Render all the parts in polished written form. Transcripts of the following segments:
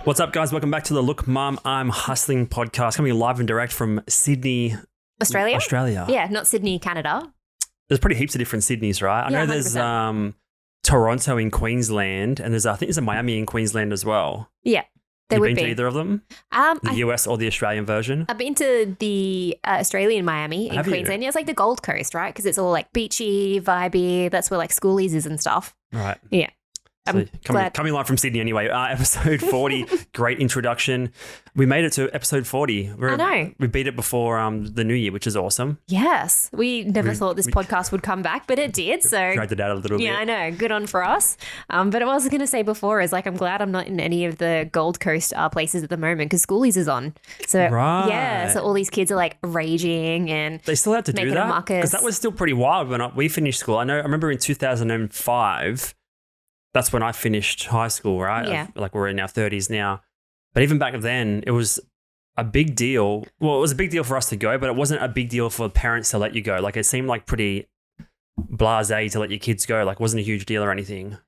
What's up, guys? Welcome back to the Look Mum, I'm Hustling podcast, coming live and direct from Sydney, Australia. Yeah, not Sydney, Canada. There's pretty heaps of different Sydneys, right? I know there's 100%. Toronto in Queensland, and I think there's a Miami in Queensland as well. Yeah, there You've would been be. to either of them? The US or the Australian version? I've been to the Australian Miami in Have you? Queensland. Yeah, it's like the Gold Coast, right? Because it's all like beachy, vibey. That's where like Schoolies is and stuff. Right. Yeah. So coming live from Sydney anyway. Episode 40, great introduction. We made it to episode 40. I know. We beat it before the new year, which is awesome. Yes. We never thought this podcast would come back, but it did. So Dragged it out a little bit. yeah, I know. Good on for us. But what I was going to say before is like I'm glad I'm not in any of the Gold Coast places at the moment because Schoolies is on. So Right. yeah, so all these kids are like raging and They still had to do making a that? muckus. Because that was still pretty wild when we finished school. I remember in 2005, that's when I finished high school, right? Yeah. Like we're in our 30s now. But even back then, it was a big deal. Well, it was a big deal for us to go, but it wasn't a big deal for parents to let you go. Like it seemed like pretty blasé to let your kids go. Like it wasn't a huge deal or anything.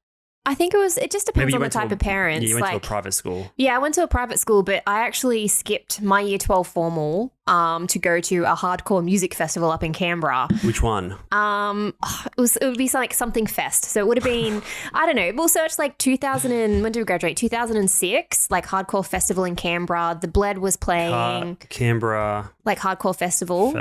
I think it just depends on the type of parents. Yeah, you went to a private school. Yeah, I went to a private school, but I actually skipped my year 12 formal to go to a hardcore music festival up in Canberra. Which one? It would be like something fest. So it would have been, I don't know, we'll search like 2000 when did we graduate? 2006, like hardcore festival in Canberra. The Bled was playing. Canberra. Like hardcore festival.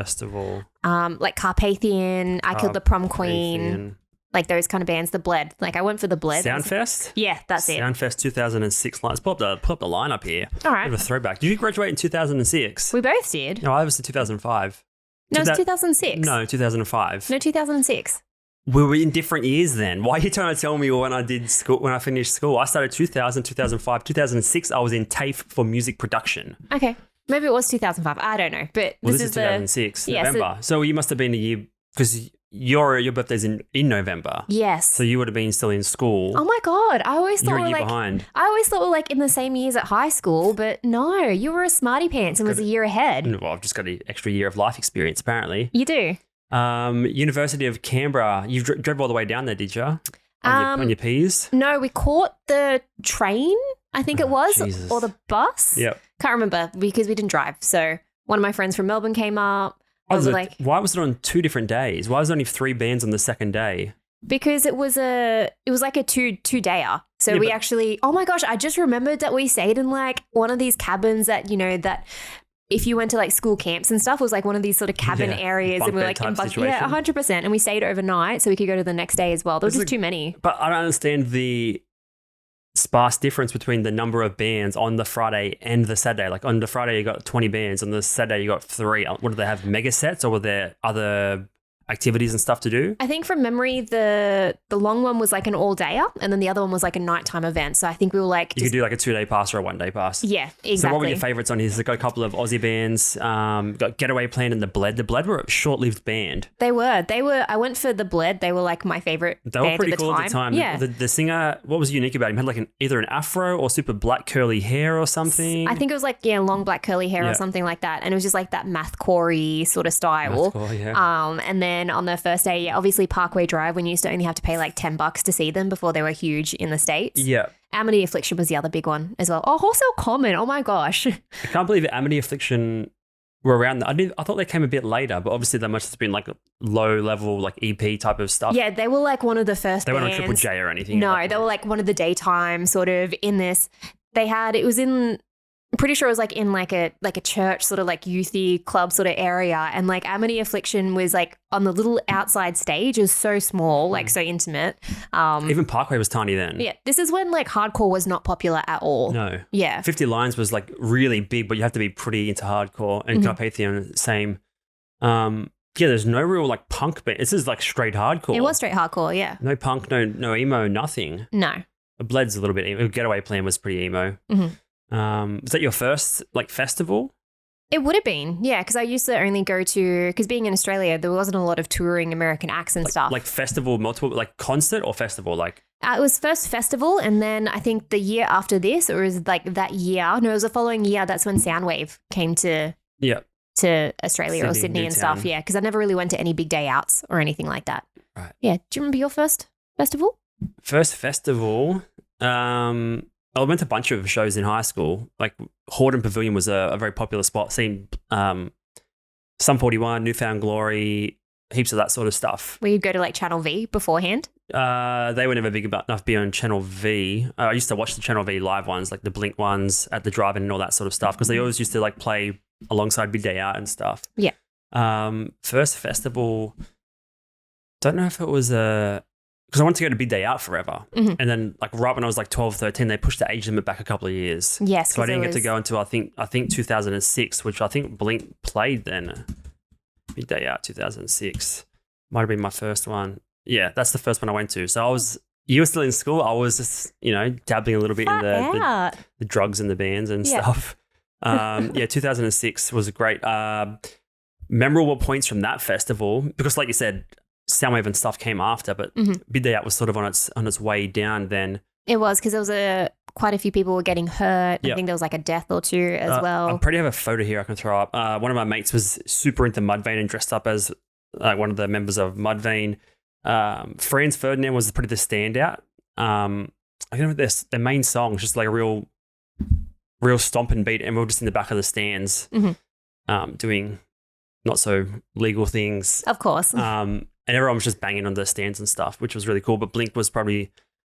Like Carpathian, I Killed the Prom Queen. Like those kind of bands, the Bled. Like I went for the Bled. Soundfest? Yeah, that's it. Soundfest 2006. Let's pull up the lineup here. All right. Bit of a throwback. Did you graduate in 2006? We both did. No, I was in 2005. No, it's 2006. No, 2005. No, 2006. We were in different years then. Why are you trying to tell me when I did school? When I finished school, I started 2000, 2005, 2006. I was in TAFE for music production. Okay, maybe it was 2005. I don't know, but Well, this is 2006, Yeah, November. So you must have been a year because your birthday's in November. Yes. So you would have been still in school. Oh my God, I always thought You're a year like behind. I always thought we're like in the same years at high school, but no, you were a smarty pants and was a year ahead. Well, I've just got an extra year of life experience apparently. You do. University of Canberra. You drove all the way down there, did you? On your P's? No, we caught the train, I think it was, Jesus. or the bus. Yep. Can't remember because we didn't drive. So one of my friends from Melbourne came up. I was like, why was it on 2 different days? Why was there only 3 bands on the second day? because it was like a two-dayer. So Yeah, we but- actually, oh my gosh, I just remembered that we stayed in like one of these cabins that, you know, that if you went to like school camps and stuff, it was like one of these sort of cabin Yeah, areas. bunk And we were bed like, type situation. yeah, 100%. And we stayed overnight so we could go to the next day as well. There was It's just too many. But I don't understand the sparse difference between the number of bands on the Friday and the Saturday. Like on the Friday, you got 20 bands. On the Saturday, you got 3. What, did they have mega sets or were there other activities and stuff to do? I think from memory, the long one was like an all-dayer and then the other one was like a nighttime event. So I think we were like... You could do like a 2-day pass or a 1-day pass. Yeah, exactly. So what were your favourites on here? So got a couple of Aussie bands, got Getaway Plan and The Bled. The Bled were a short-lived band. They were. I went for the Bled. They were like my favourite They were band pretty at the cool time. at the time. Yeah. The singer, what was unique about him? He had like either an afro or super black curly hair or something. I think it was like, yeah, long black curly hair Yeah. or something like that. And it was just like that mathcore-y sort of style. Mathcore, yeah. And then on the first day, yeah, obviously Parkway Drive, when you used to only have to pay like $10 to see them before they were huge in the States. Yeah. Amity Affliction was the other big one as well. Oh, also Common. Oh my gosh. I can't believe Amity Affliction were around. I thought they came a bit later, but obviously they must have been like low level, like EP type of stuff. Yeah, they were like one of the first They weren't on bands. Triple J or anything. No, they were like one of the daytime sort of in this. It was in, I'm pretty sure it was like in like a church sort of like youthy club sort of area. And like Amity Affliction was like on the little outside stage. It was so small, like so intimate. Even Parkway was tiny then. Yeah, this is when like hardcore was not popular at all. No. Yeah. 50 Lines was like really big, but you have to be pretty into hardcore. And Carpathian, same. Yeah, there's no real like punk band. This is like straight hardcore. It was straight hardcore, yeah. No punk, no emo, nothing. No. The Bled's a little bit emo. Getaway Plan was pretty emo. Was that your first like festival? It would have been, yeah, because I used to only go to, because being in Australia, there wasn't a lot of touring American acts and stuff. Like festival, multiple, like concert or festival? Like It was first festival, and then I think the year after this, or it was like that year, no, it was the following year, that's when Soundwave came to yeah. Australia or Sydney and stuff, yeah, because I never really went to any big day outs or anything like that. Right. Yeah, do you remember your first festival? First festival, I went to a bunch of shows in high school. Like Hordern Pavilion was a very popular spot. Seen Sum 41, Newfound Glory, heaps of that sort of stuff. Where you'd go to like Channel V beforehand? They were never big enough to be on Channel V. I used to watch the Channel V live ones, like the Blink ones at the drive-in and all that sort of stuff, because they always used to like play alongside Big Day Out and stuff. Yeah. First festival, don't know if it was because I wanted to go to Big Day Out forever. Mhm. And then like right when I was like 12, 13, they pushed the age limit back a couple of years. Yes. So I didn't get to go until I think 2006, which I think Blink played then. Big Day Out 2006 might have been my first one. Yeah, that's the first one I went to. So you were still in school. I was just, dabbling a little bit in the drugs and the bands and stuff. 2006 was a great memorable points from that festival, because like you said, Soundwave and stuff came after, but Big Day Out was sort of on its way down then. It was, because there was quite a few people were getting hurt. Yep. I think there was like a death or two as well. I probably have a photo here I can throw up. One of my mates was super into Mudvayne and dressed up as one of the members of Mudvayne. Franz Ferdinand was pretty the standout. I don't know their main song was just like a real stomping beat, and we were just in the back of the stands doing not so legal things. Of course. And everyone was just banging on the stands and stuff, which was really cool. But Blink was probably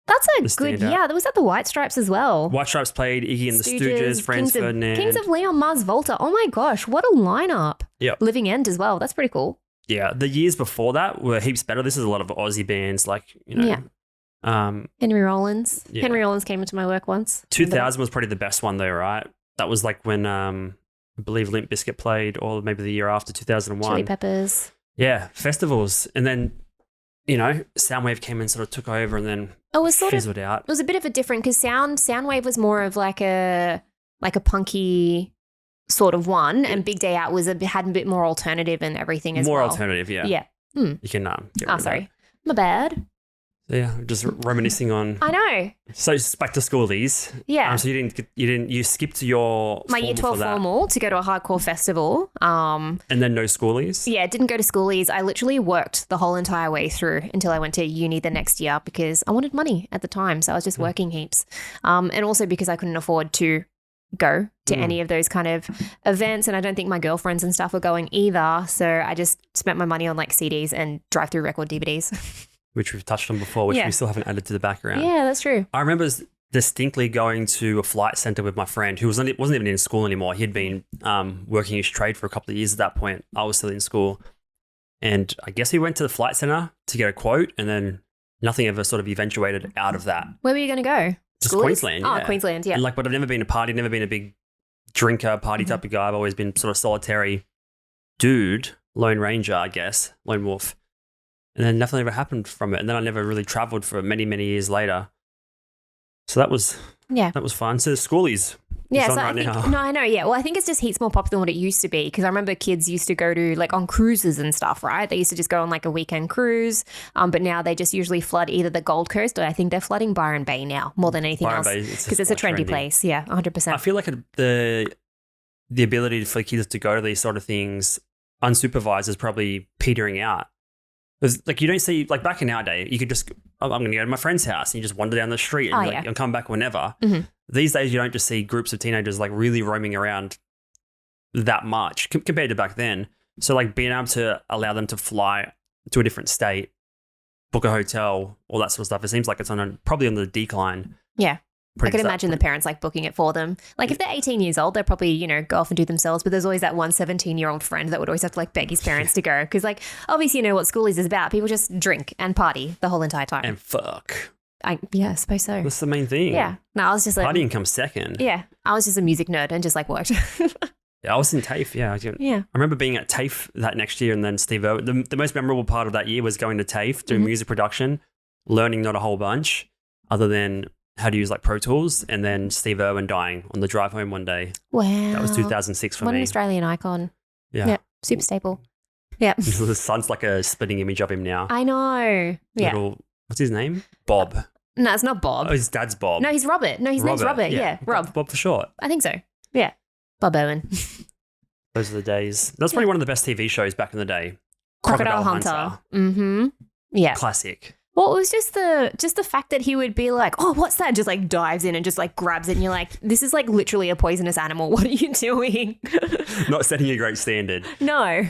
that's a good, standout. There was at the White Stripes as well. White Stripes played, Iggy and the Stooges, Franz Ferdinand. Kings of Leon, Mars Volta. Oh my gosh, what a lineup. Yep. Living End as well. That's pretty cool. Yeah, the years before that were heaps better. This is a lot of Aussie bands like, Henry Rollins. Yeah. Henry Rollins came into my work once. 2000 was probably the best one though, right? That was like when I believe Limp Bizkit played, or maybe the year after 2001. Chili Peppers. Yeah, festivals. And then, Soundwave came and sort of took over and then It was sort fizzled out. It was a bit of a different, because Soundwave was more of like a punky sort of one, and Big Day Out had a bit more alternative and everything as well. More alternative, yeah. Yeah. You can get rid of sorry. that. My bad. So yeah, just reminiscing on. I know. So back to schoolies. Yeah. So you skipped your my year 12 formal to go to a hardcore festival. And then no schoolies? Yeah, didn't go to schoolies. I literally worked the whole entire way through until I went to uni the next year, because I wanted money at the time. So I was just working heaps. And also because I couldn't afford to go to any of those kind of events, and I don't think my girlfriends and stuff were going either. So I just spent my money on like CDs and drive-through record DVDs. Which we've touched on before, which we still haven't added to the background. Yeah, that's true. I remember distinctly going to a flight center with my friend who wasn't even in school anymore. He'd been working his trade for a couple of years at that point. I was still in school. And I guess we went to the flight center to get a quote, and then nothing ever sort of eventuated out of that. Where were you going to go? Just Schoolies? Queensland, yeah. Oh, Queensland, yeah. And but I've never been a party, never been a big drinker, party type of guy. I've always been sort of solitary dude, lone ranger, I guess, lone wolf. And then nothing ever happened from it. And then I never really traveled for many, many years later. So that was fun. So the schoolies. Yeah, so right now. No, I know. Yeah, well, I think it's just heaps more popular than what it used to be, because I remember kids used to go to like on cruises and stuff, right? They used to just go on like a weekend cruise, but now they just usually flood either the Gold Coast, or I think they're flooding Byron Bay now more than anything else, because it's a trendy place. Yeah, 100%. I feel like the ability for kids to go to these sort of things unsupervised is probably petering out. Because like you don't see, like back in our day, you could just, I'm going to go to my friend's house, and you just wander down the street and and come back whenever. Mm-hmm. These days, you don't just see groups of teenagers like really roaming around that much compared to back then. So like being able to allow them to fly to a different state, book a hotel, all that sort of stuff, it seems like it's probably on the decline. Yeah. I can imagine the parents like booking it for them. Like if they're 18 years old, they'll probably, go off and do themselves. But there's always that one 17-year-old friend that would always have to like beg his parents to go. Because like, obviously, you know what Schoolies is about. People just drink and party the whole entire time. And fuck. I suppose so. That's the main thing. Yeah. No, I was just like. Partying comes second. Yeah. I was just a music nerd and just like worked. Yeah, I was in TAFE. Yeah. I remember being at TAFE that next year, and then Steve Irwin. The most memorable part of that year was going to TAFE, doing music production, learning not a whole bunch other than how to use like Pro Tools, and then Steve Irwin dying on the drive home one day. Wow. That was 2006 for what me. An Australian icon. Yeah. Super staple. Yeah. The son's like a spitting image of him now. I know. Yeah. What's his name? Bob. No, it's not Bob. Oh, his dad's Bob. No, he's Robert. No, his name's Robert. Yeah, Rob. Bob for short. I think so. Yeah. Bob Owen. Those are the days. That's probably one of the best TV shows back in the day. Crocodile Hunter. Mm-hmm. Yeah. Classic. Well, it was just the fact that he would be like, oh, what's that? Just like dives in and just like grabs it. And you're like, this is like literally a poisonous animal. What are you doing? Not setting a great standard. No.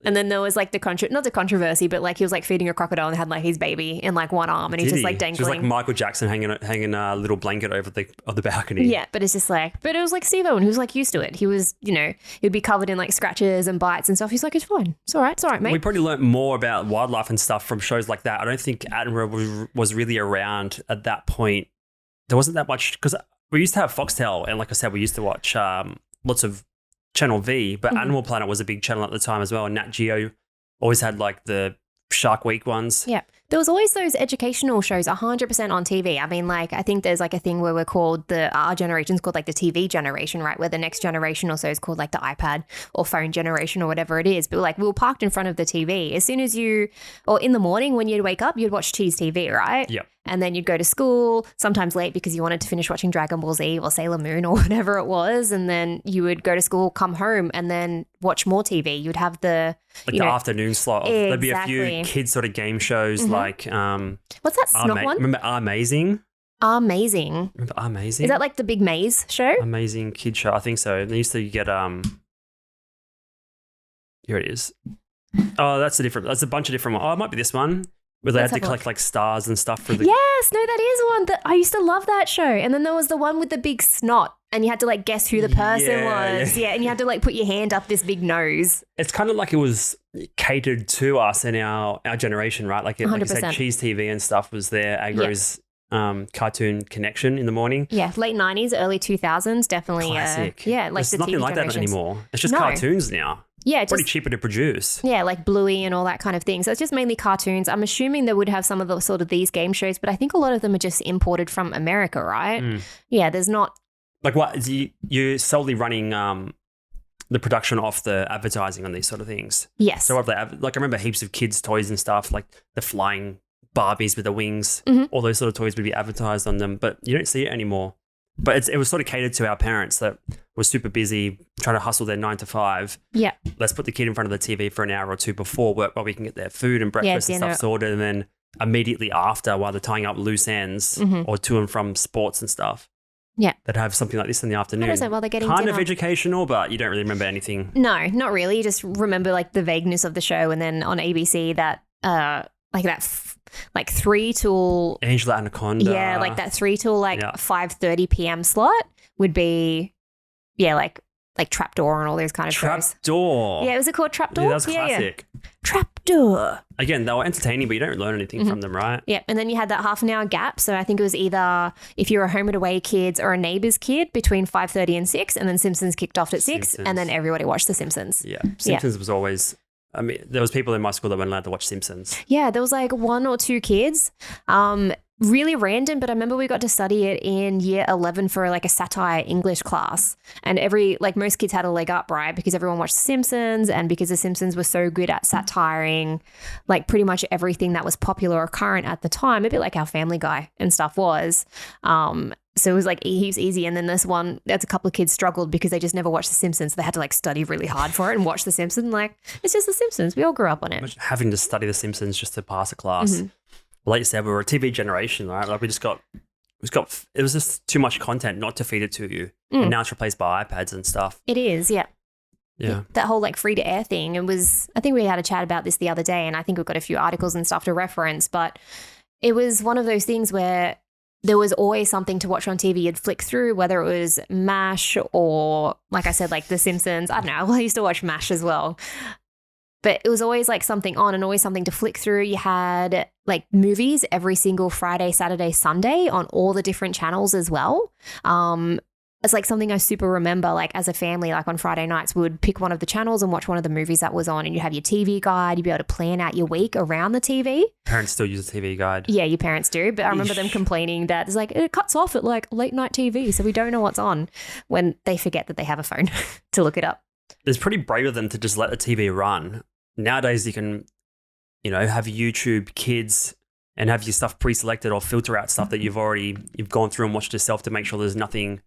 And then there was like not the controversy, but like he was like feeding a crocodile and had like his baby in like one arm and he's just like dangling. Just like Michael Jackson hanging a little blanket over the balcony. Yeah, but it's just like, but it was like Steve Owen, he was like used to it. He was, he'd be covered in like scratches and bites and stuff. He's like, it's fine. It's all right, mate. We probably learnt more about wildlife and stuff from shows like that. I don't think Attenborough was really around at that point. There wasn't that much, because we used to have Foxtel, and like I said, we used to watch lots of Channel V, but Animal Planet was a big channel at the time as well. And Nat Geo always had like the Shark Week ones. Yeah. There was always those educational shows 100% on TV. I mean, like, I think there's like a thing where we're called our generation's called like the TV generation, right? Where the next generation or so is called like the iPad or phone generation or whatever it is. But like we were parked in front of the TV. As soon as or in the morning when you'd wake up, you'd watch Cheese TV, right? Yep. And then you'd go to school, sometimes late because you wanted to finish watching Dragon Ball Z or Sailor Moon or whatever it was. And then you would go to school, come home, and then watch more TV. You'd have the afternoon slot. Exactly. There'd be a few kids sort of game shows like what's that snot one? Remember Amazing? Amazing. Remember Amazing? Is that like the Big Maze show? Amazing kid show, I think so. They used to get here it is. Oh, that's a bunch of different ones. Oh, it might be this one. Where they had to collect like stars and stuff for the... Yes, no, that is one that I used to love that show. And then there was the one with the big snot and you had to like guess who the person was. Yeah, and you had to like put your hand up this big nose. It's kind of like it was catered to us in our generation, right? Like, like you said, Cheese TV and stuff was there. Agro's cartoon connection in the morning. Yeah, late 90s, early 2000s, definitely. Classic. Yeah, like there's nothing like that anymore. It's just cartoons now. Yeah, pretty cheaper to produce. Yeah, like Bluey and all that kind of thing. So it's just mainly cartoons. I'm assuming they would have some of the sort of these game shows, but I think a lot of them are just imported from America, right? Yeah, there's not... Like what? You're solely running the production off the advertising on these sort of things. Yes. So like I remember heaps of kids' toys and stuff, like the flying Barbies with the wings. All those sort of toys would be advertised on them, but you don't see it anymore. But it was sort of catered to our parents that were super busy trying to hustle their 9 to 5. Yeah. Let's put the kid in front of the TV for an hour or two before work while we can get their food and breakfast and stuff sorted. And then immediately after, while they're tying up loose ends or to and from sports and stuff. Yeah. That have something like this in the afternoon. While they're getting kind dinner. of educational, but you don't really remember anything. No, not really. You just remember like the vagueness of the show. And then on ABC that like 3 till Angela Anaconda. Yeah, like that 3 till like 5:30 p.m. slot would be like Trapdoor and all those kind of shows. Trapdoor. Yeah, was it called Trapdoor? Yeah, that's classic. Yeah. Trapdoor. Again, they were entertaining, but you don't learn anything from them, right? Yeah, and then you had that half an hour gap. So I think it was either if you're a home and away kids or a neighbour's kid between 5:30 and 6, and then Simpsons kicked off at 6, and then everybody watched The Simpsons. Yeah, Simpsons was always... I mean, there was people in my school that weren't allowed to watch Simpsons. Yeah, there was like 1 or 2 kids. Really random, but I remember we got to study it in year 11 for like a satire English class. And most kids had a leg up, right? Because everyone watched The Simpsons, and because The Simpsons were so good at satiring like pretty much everything that was popular or current at the time, a bit like how Family Guy and stuff was. So it was like heaps easy. And then there's a couple of kids struggled because they just never watched The Simpsons. They had to like study really hard for it and watch The Simpsons. Like, it's just The Simpsons. We all grew up on it. Imagine having to study The Simpsons just to pass a class. Like you said, we were a TV generation, right? Like it was just too much content not to feed it to you. And now it's replaced by iPads and stuff. It is, yeah. Yeah. That whole like free to air thing. I think we had a chat about this the other day, and I think we've got a few articles and stuff to reference, but it was one of those things where there was always something to watch on TV you'd flick through, whether it was MASH or, like I said, like The Simpsons. I don't know. I used to watch MASH as well. But it was always like something on and always something to flick through. You had like movies every single Friday, Saturday, Sunday on all the different channels as well. It's like something I super remember, like as a family, like on Friday nights, we would pick one of the channels and watch one of the movies that was on, and you'd have your TV guide. You'd be able to plan out your week around the TV. Parents still use a TV guide. Yeah, your parents do. But I remember them complaining that it's like, it cuts off at like late night TV. So we don't know what's on when they forget that they have a phone to look it up. It's pretty brave of them to just let the TV run. Nowadays, you can, have YouTube Kids and have your stuff pre-selected or filter out stuff that you've gone through and watched yourself to make sure there's nothing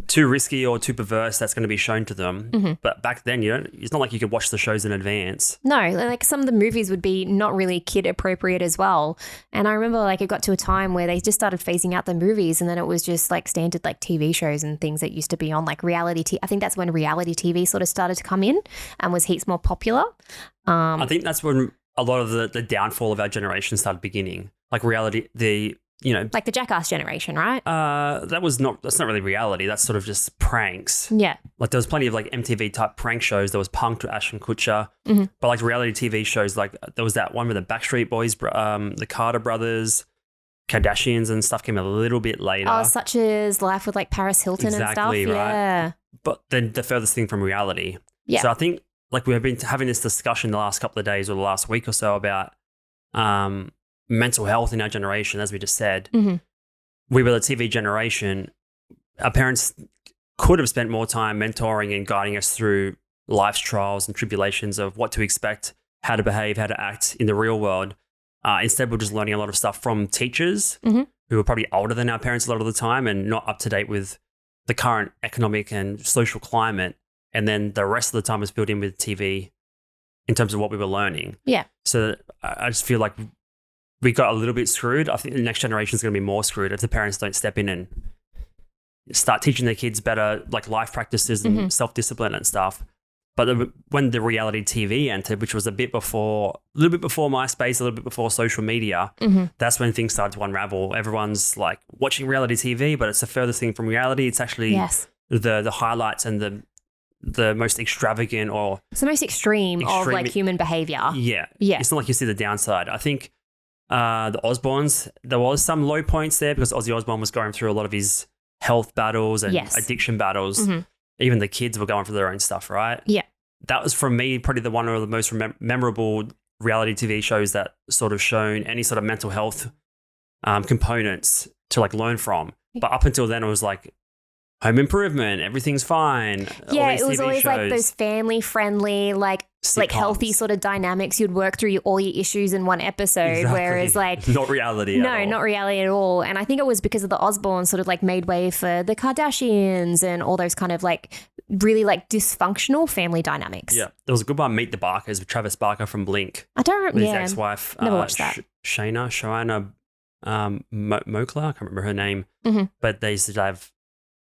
too risky or too perverse that's going to be shown to them. Mm-hmm. But back then, it's not like you could watch the shows in advance. No, like some of the movies would be not really kid appropriate as well. And I remember like it got to a time where they just started phasing out the movies, and then it was just like standard like TV shows and things that used to be on like reality TV. I think that's when reality TV sort of started to come in and was heaps more popular. I think that's when a lot of the downfall of our generation started beginning. Like reality, like the Jackass generation, right? that's not really reality. That's sort of just pranks. Yeah. Like there was plenty of like MTV type prank shows. There was Punk'd with Ashton Kutcher. Mm-hmm. But like reality TV shows, like there was that one with the Backstreet Boys, the Carter brothers, Kardashians and stuff came a little bit later. Oh, such as Life with like Paris Hilton Exactly, and stuff. right. Yeah. But then the furthest thing from reality. Yeah. So I think like we've been having this discussion the last couple of days or the last week or so about mental health in our generation, as we just said. Mm-hmm. We were the TV generation. Our parents could have spent more time mentoring and guiding us through life's trials and tribulations of what to expect, how to behave, how to act in the real world. Instead, we're just learning a lot of stuff from teachers Mm-hmm. who are probably older than our parents a lot of the time and not up to date with the current economic and social climate. And then the rest of the time is filled in with TV in terms of what we were learning. Yeah. So I just feel like we got a little bit screwed. I think the next generation is going to be more screwed if the parents don't step in and start teaching their kids better, like life practices and Mm-hmm. self-discipline and stuff. But when the reality TV entered, which was a little bit before MySpace, a little bit before social media, Mm-hmm. that's when things started to unravel. Everyone's like watching reality TV, but it's the furthest thing from reality. It's actually the highlights and the most extravagant or it's the most extreme of like human behavior. Yeah. It's not like you see the downside. I think the Osbournes, there was some low points there because Ozzy Osbourne was going through a lot of his health battles and addiction battles. Mm-hmm. Even the kids were going through their own stuff, right? Yeah. That was, for me, probably one of the most memorable reality TV shows that sort of shown any sort of mental health components to like learn from. But up until then, it was like Home Improvement, everything's fine. Yeah, it was always like those family friendly, like healthy sort of dynamics. You'd work through all your issues in one episode, Exactly. Whereas like not reality. No, not reality at all. And I think it was because of the Osbournes sort of like made way for the Kardashians and all those kind of like really like dysfunctional family dynamics. Yeah, there was a good one, Meet the Barkers, with Travis Barker from Blink. I don't remember. With his ex-wife, never watched that. Shoana Mokla, I can't remember her name, Mm-hmm. but they used to have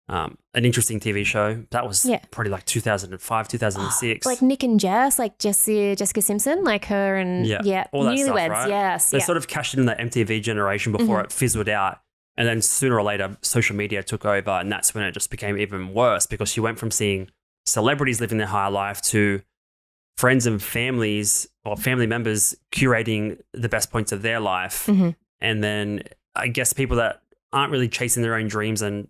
an interesting TV show. That was probably like 2005, 2006. Like Nick and Jess, like Jessica Simpson, like her and all that stuff, Newlyweds, right? yes. They sort of cashed in the MTV generation before it fizzled out. And then sooner or later, social media took over, and that's when it just became even worse because you went from seeing celebrities living their high life to friends and families or family members curating the best points of their life. Mm-hmm. And then I guess people that aren't really chasing their own dreams and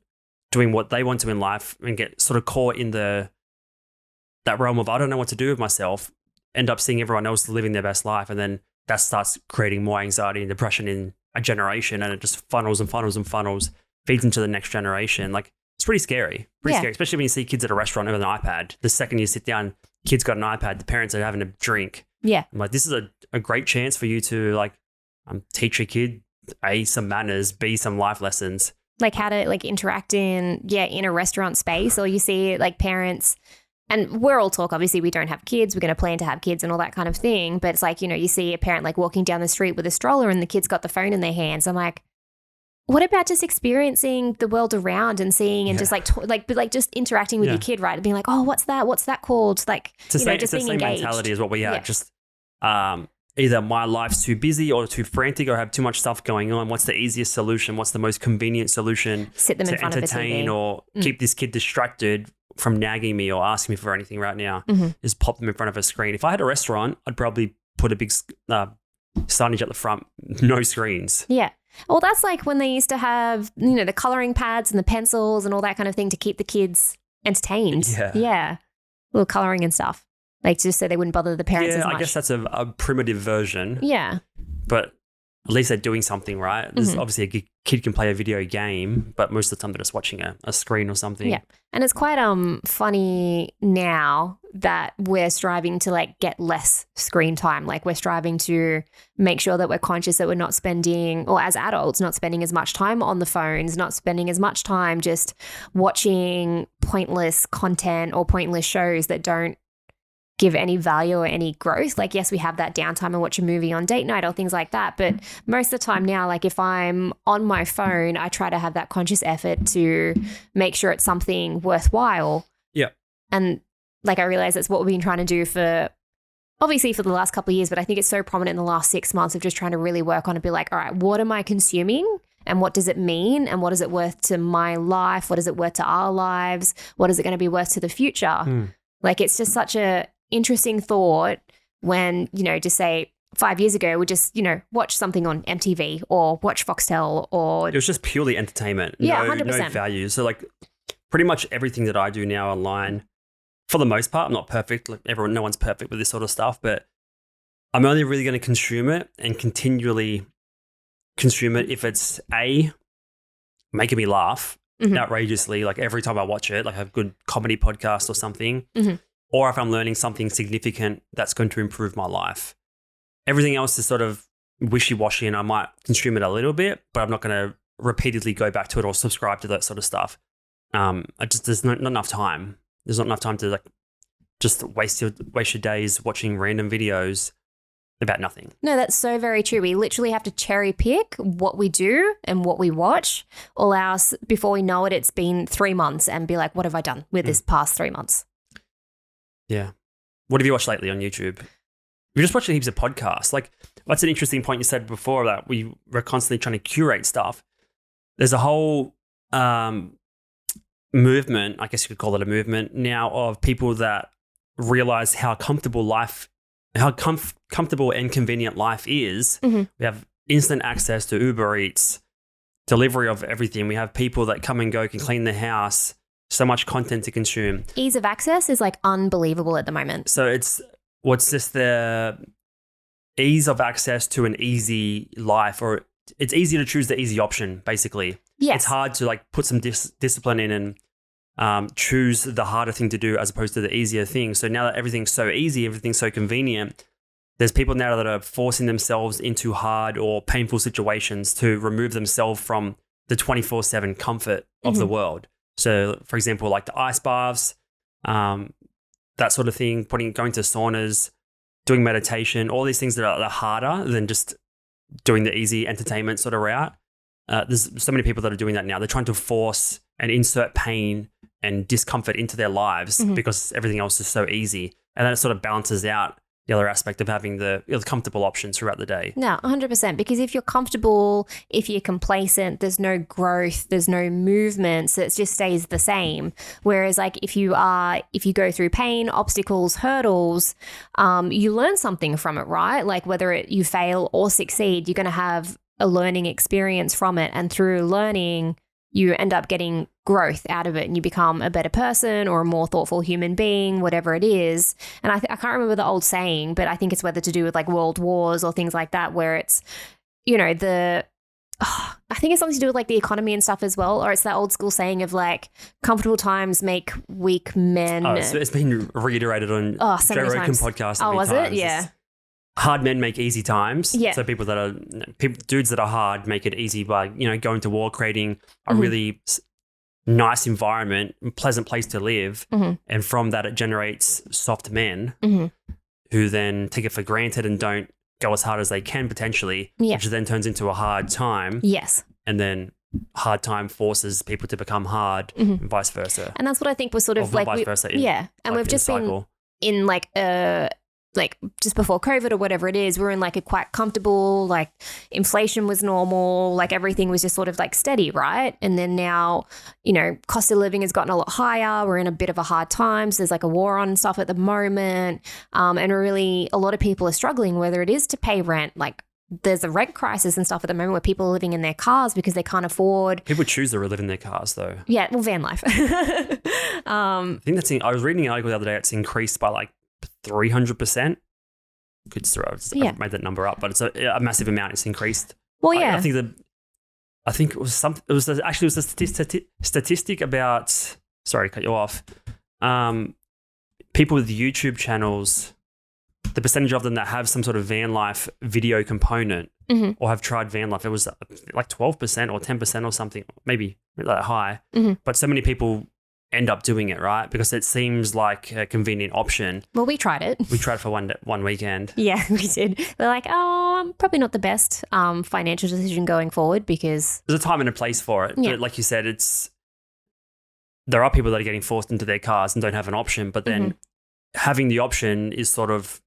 doing what they want to in life and get sort of caught in that realm of I don't know what to do with myself, end up seeing everyone else living their best life. And then that starts creating more anxiety and depression in a generation, and it just funnels and funnels and funnels, feeds into the next generation. Like it's pretty scary, scary, especially when you see kids at a restaurant with an iPad. The second you sit down, kids got an iPad, the parents are having a drink. Yeah. I'm like, this is a great chance for you to like teach your kid A, some manners, B, some life lessons. Like how to like interact in a restaurant space, or you see like parents, and we're all talk, obviously we don't have kids, we're going to plan to have kids and all that kind of thing. But it's like, you see a parent like walking down the street with a stroller and the kid's got the phone in their hands. I'm like, what about just experiencing the world around and seeing and just like just interacting with your kid, right? Being like, oh, what's that? What's that called? Like, just being the same engaged. mentality as what we had. Just either my life's too busy or too frantic or I have too much stuff going on. What's the easiest solution? What's the most convenient solution Sit them to in front entertain of the TV. or keep this kid distracted from nagging me or asking me for anything right now? Mm-hmm. Is pop them in front of a screen. If I had a restaurant, I'd probably put a big signage at the front, no screens. Yeah. Well, that's like when they used to have, the coloring pads and the pencils and all that kind of thing to keep the kids entertained. Yeah. Little coloring and stuff. Like just so they wouldn't bother the parents as much. I guess that's a primitive version. Yeah. But at least they're doing something, right? There's obviously a kid can play a video game, but most of the time they're just watching a screen or something. Yeah. And it's quite funny now that we're striving to like get less screen time. Like we're striving to make sure that we're conscious that we're not spending, or as adults, not spending as much time on the phones, not spending as much time just watching pointless content or pointless shows that don't give any value or any growth. Like, yes, we have that downtime and watch a movie on date night or things like that. But most of the time now, like if I'm on my phone, I try to have that conscious effort to make sure it's something worthwhile. Yeah. And like I realize that's what we've been trying to do for obviously for the last couple of years, but I think it's so prominent in the last 6 months of just trying to really work on and be like, all right, what am I consuming? And what does it mean? And what is it worth to my life? What is it worth to our lives? What is it going to be worth to the future? Like it's just such a interesting thought when, you know, just say 5 years ago, we just, you know, watch something on MTV or watch Foxtel or... It was just purely entertainment. Yeah, no, 100%. No value. So like pretty much everything that I do now online, for the most part, I'm not perfect. Like no one's perfect with this sort of stuff, but I'm only really going to consume it and continually consume it if it's making me laugh outrageously, like every time I watch it, like a good comedy podcast or something, or if I'm learning something significant that's going to improve my life. Everything else is sort of wishy-washy and I might consume it a little bit, but I'm not going to repeatedly go back to it or subscribe to that sort of stuff. There's not enough time. There's not enough time to like just waste your days watching random videos about nothing. No, that's so very true. We literally have to cherry pick what we do and what we watch, or else before we know it, it's been 3 months and be like, what have I done with this past 3 months? Yeah. What have you watched lately on YouTube? You're just watching heaps of podcasts. Like, that's an interesting point you said before that we're constantly trying to curate stuff. There's a whole movement, I guess you could call it a movement now, of people that realize how comfortable and convenient life is. We have instant access to Uber Eats, delivery of everything. We have people that come and go, can clean the house, so much content to consume. Ease of access is like unbelievable at the moment. So it's just the ease of access to an easy life, or it's easy to choose the easy option, basically. Yes. It's hard to like put some discipline in and choose the harder thing to do as opposed to the easier thing. So now that everything's so easy, everything's so convenient, there's people now that are forcing themselves into hard or painful situations to remove themselves from the 24/7 comfort of the world. So, for example, like the ice baths, that sort of thing, going to saunas, doing meditation, all these things that are harder than just doing the easy entertainment sort of route. There's so many people that are doing that now. They're trying to force and insert pain and discomfort into their lives because everything else is so easy. And then it sort of balances out the other aspect of having the comfortable options throughout the day. No, 100%. Because if you're comfortable, if you're complacent, there's no growth, there's no movement, so it just stays the same. Whereas like if you go through pain, obstacles, hurdles, you learn something from it, right? Like whether you fail or succeed, you're going to have a learning experience from it. And through learning, you end up getting growth out of it and you become a better person or a more thoughtful human being, whatever it is. And I can't remember the old saying, but I think it's whether to do with like world wars or things like that, where it's, you know, I think it's something to do with like the economy and stuff as well. Or it's that old school saying of like comfortable times make weak men. Oh, so it's been reiterated on so Joe many Rogan times. podcast. Oh, was times. it? Yeah. Hard men make easy times. Yeah. So dudes that are hard make it easy by, you know, going to war, creating a really nice environment, pleasant place to live. And from that, it generates soft men who then take it for granted and don't go as hard as they can potentially, which then turns into a hard time. Yes. And then hard time forces people to become hard and vice versa. And that's what I think was sort of Or like, vice versa. and we've just been in like just before COVID or whatever it is, we're in like a quite comfortable, like inflation was normal, like everything was just sort of like steady, right? And then now, you know, cost of living has gotten a lot higher. We're in a bit of a hard times. There's like a war on stuff at the moment. And really a lot of people are struggling, whether it is to pay rent, like there's a rent crisis and stuff at the moment where people are living in their cars because they can't afford. People choose to live in their cars though. Yeah, well, van life. I think I was reading an article the other day, it's increased by like 300%. I've made that number up, but it's a massive amount. It's increased. Well, yeah. I think it was a statistic about. Sorry to cut you off. People with YouTube channels, the percentage of them that have some sort of van life video component or have tried van life, it was like 12% or 10% or something, maybe that high. But so many people end up doing it, right? Because it seems like a convenient option. Well, we tried it. We tried it for one weekend. Yeah, we did. We're like, probably not the best financial decision going forward because there's a time and a place for it. Yeah. But like you said, there are people that are getting forced into their cars and don't have an option, but then having the option is sort of,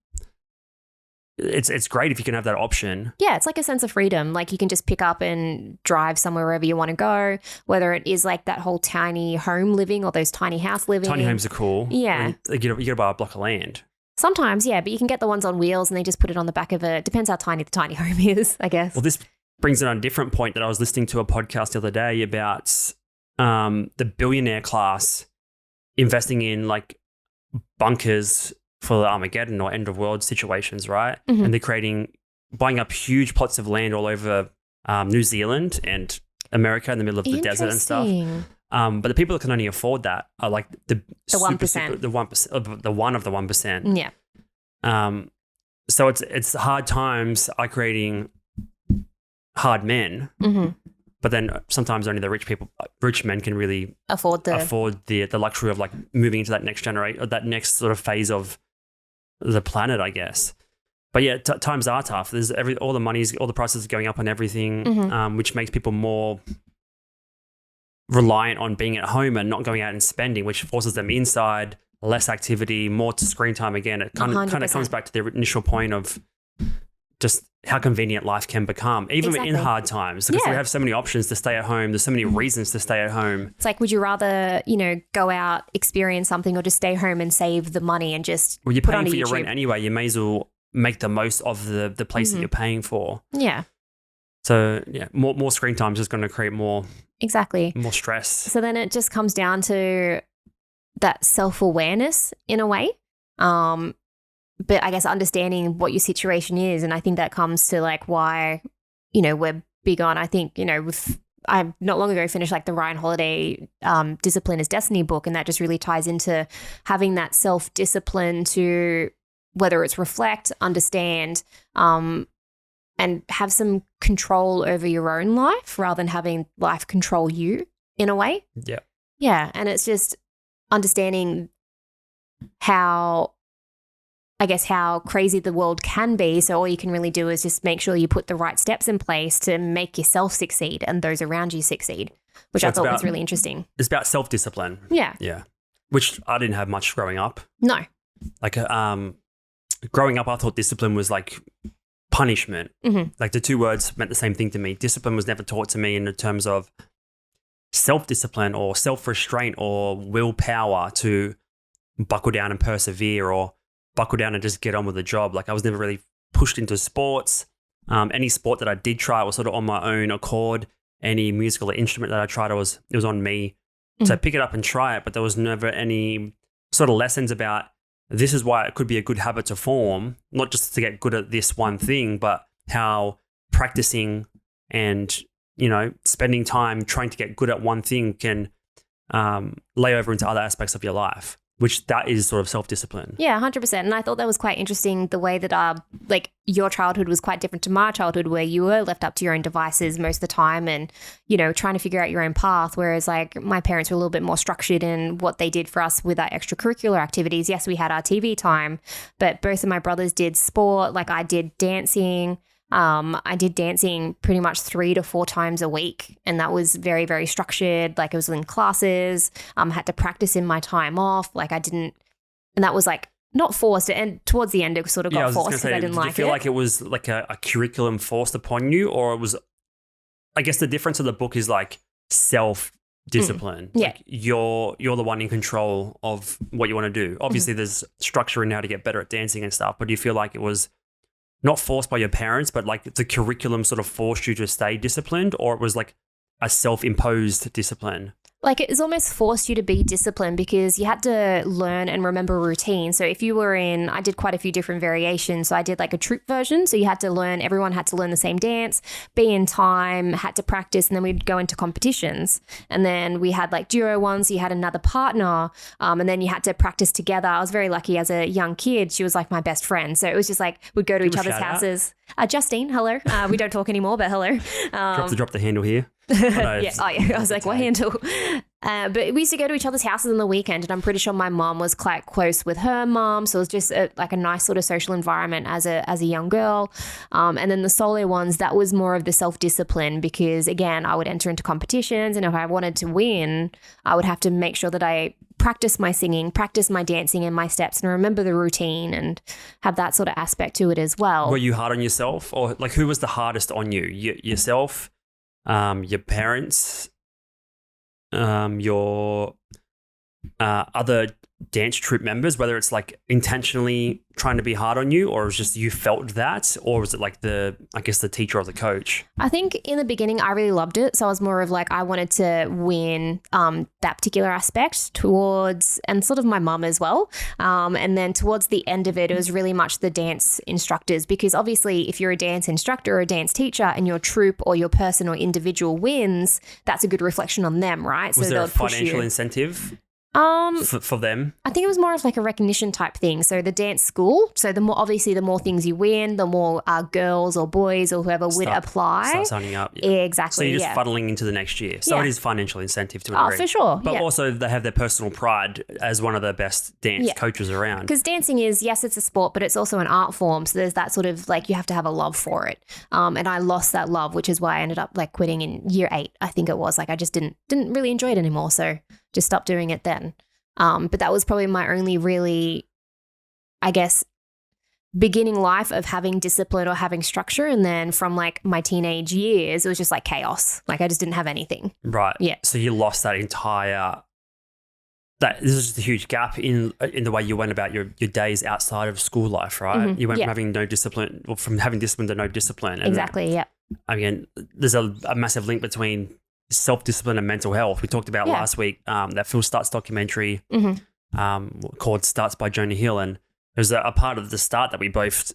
it's great if you can have that option. Yeah, it's like a sense of freedom. Like you can just pick up and drive somewhere wherever you want to go, whether it is like that whole tiny home living or those tiny house living. Tiny homes are cool. Yeah. You got to buy a block of land. Sometimes, yeah, but you can get the ones on wheels and they just put it on the back of it. Depends how tiny the tiny home is, I guess. Well, this brings it on a different point that I was listening to a podcast the other day about the billionaire class investing in like bunkers for the Armageddon or end of world situations, right? And they're buying up huge plots of land all over New Zealand and America in the middle of the desert and stuff. But the people that can only afford that are like the 1%, the 1%, the one of the 1%. Yeah. So it's hard times are creating hard men. But then sometimes only the rich men can really afford the luxury of like moving into that next generation, or that next sort of phase of the planet, I guess. But yeah, times are tough. There's all the prices are going up on everything, which makes people more reliant on being at home and not going out and spending, which forces them inside, less activity, more screen time. Again, it kind of comes back to the initial point of just how convenient life can become, even in hard times, because we have so many options to stay at home. There's so many reasons to stay at home. It's like, would you rather, go out, experience something, or just stay home and save the money and just you're paying for your rent anyway. You may as well make the most of the place that you're paying for. Yeah. So yeah, more screen time is just going to create more stress. So then it just comes down to that self-awareness in a way. But I guess understanding what your situation is. And I think that comes to like why, we're big on, I think, I not long ago finished like the Ryan Holiday Discipline is Destiny book. And that just really ties into having that self-discipline to whether it's reflect, understand, and have some control over your own life rather than having life control you in a way. Yeah. Yeah. And it's just understanding how crazy the world can be. So all you can really do is just make sure you put the right steps in place to make yourself succeed and those around you succeed, which I thought was really interesting. It's about self-discipline. Yeah. Yeah. Which I didn't have much growing up. No. Like, growing up, I thought discipline was like punishment. Like the two words meant the same thing to me. Discipline was never taught to me in terms of self-discipline or self-restraint or willpower to buckle down and persevere or buckle down and just get on with the job. Like I was never really pushed into sports. Any sport that I did try was sort of on my own accord. Any musical instrument that I tried, it was on me. So pick it up and try it, but there was never any sort of lessons about this is why it could be a good habit to form, not just to get good at this one thing, but how practicing and, spending time trying to get good at one thing can lay over into other aspects of your life. Which that is sort of self-discipline. Yeah, 100%. And I thought that was quite interesting, the way that your childhood was quite different to my childhood, where you were left up to your own devices most of the time and, trying to figure out your own path. Whereas like my parents were a little bit more structured in what they did for us with our extracurricular activities. Yes, we had our TV time, but both of my brothers did sport. Like I did dancing. I did dancing pretty much 3 to 4 times a week. And that was very, very structured. Like I was in classes, had to practice in my time off. Like and that was like not forced. And towards the end, it sort of got forced because I didn't like it. Did you feel like it was like a curriculum forced upon you, or it was, I guess the difference of the book is like self-discipline. Yeah. Like you're the one in control of what you want to do. Obviously there's structure in how to get better at dancing and stuff, but do you feel like it was not forced by your parents, but like the curriculum sort of forced you to stay disciplined, or it was like a self-imposed discipline? like it's almost forced you to be disciplined because you had to learn and remember routine. So if you were I did quite a few different variations. So I did like a troop version. So you had to learn, everyone had to learn the same dance, be in time, had to practice, and then we'd go into competitions. And then we had like duo ones. So you had another partner, and then you had to practice together. I was very lucky as a young kid. She was like my best friend. So it was just like we'd go to each other's houses. Justine, hello. We don't talk anymore, but hello. Drop the handle here. Yeah. I was like, what handle? But we used to go to each other's houses on the weekend, and I'm pretty sure my mom was quite close with her mom, so it was just like a nice sort of social environment as a young girl. And then the solo ones, that was more of the self-discipline because, again, I would enter into competitions, and if I wanted to win, I would have to make sure that I practice my singing, practice my dancing and my steps, and remember the routine and have that sort of aspect to it as well. Were you hard on yourself, or like who was the hardest on you? Yourself? Your parents, your other dance troupe members, whether it's like intentionally trying to be hard on you, or it was just you felt that, or was it like the teacher or the coach? I think in the beginning I really loved it, so I was more of like I wanted to win that particular aspect towards, and sort of my mum as well, and then towards the end of it was really much the dance instructors, because obviously if you're a dance instructor or a dance teacher and your troupe or your person or individual wins, that's a good reflection on them, right? Was there a financial incentive for them? I think it was more of like a recognition type thing. So the dance school, so the more things you win, the more girls or boys or whoever would apply. Start signing up. Yeah. Exactly. So you're just funneling into the next year. So it is financial incentive to a degree. Oh, for sure. But also they have their personal pride as one of the best dance coaches around. Because dancing is, yes, it's a sport, but it's also an art form. So there's that sort of like you have to have a love for it. And I lost that love, which is why I ended up like quitting in year 8. I think it was like I just didn't really enjoy it anymore. So just stopped doing it then. But that was probably my only really, I guess, beginning life of having discipline or having structure. And then from like my teenage years, it was just like chaos. Like I just didn't have anything. Right. Yeah. So you lost that entire, this is just a huge gap in the way you went about your days outside of school life, right? Mm-hmm. You went from having no discipline, or from having discipline to no discipline. And exactly. Yeah. Again, there's a massive link between self-discipline and mental health. We talked about last week that Phil Starts documentary called Starts by Jonah Hill, and there's a part of the start that we both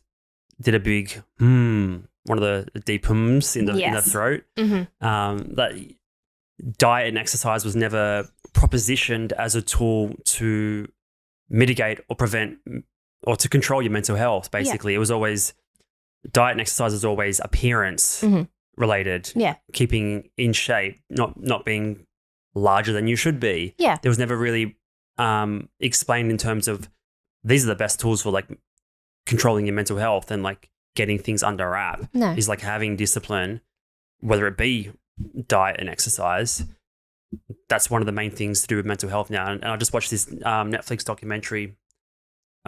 did a big one of the deep hums in the throat. That diet and exercise was never propositioned as a tool to mitigate or prevent or to control your mental health. Basically, it was always diet and exercise is always appearance related, keeping in shape, not being larger than you should be. There was never really explained in terms of these are the best tools for like controlling your mental health and like getting things under wrap. Is like having discipline, whether it be diet and exercise. That's one of the main things to do with mental health now. And I just watched this Netflix documentary.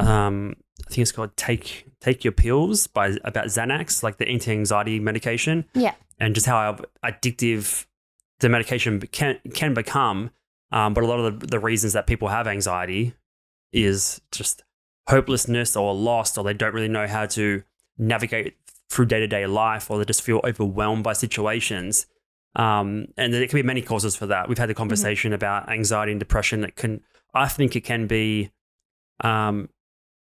I think it's called Take Your Pills about Xanax, like the anti-anxiety medication. And just how addictive the medication can become. But a lot of the reasons that people have anxiety is just hopelessness or lost, or they don't really know how to navigate through day-to-day life, or they just feel overwhelmed by situations. And there can be many causes for that. We've had the conversation about anxiety and depression I think it can be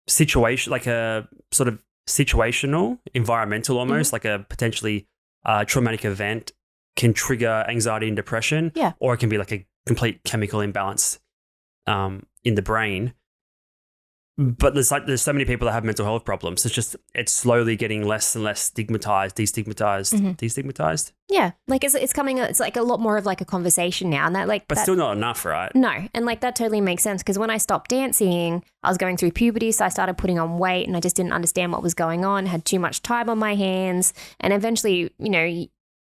situation, like a sort of situational, environmental almost, like a potentially traumatic event can trigger anxiety and depression, or it can be like a complete chemical imbalance in the brain. But there's so many people that have mental health problems. It's slowly getting less and less destigmatized. Yeah, like it's coming. It's like a lot more of like a conversation now, and but still not enough, right? No, and like that totally makes sense because when I stopped dancing, I was going through puberty, so I started putting on weight, and I just didn't understand what was going on. Had too much time on my hands, and eventually,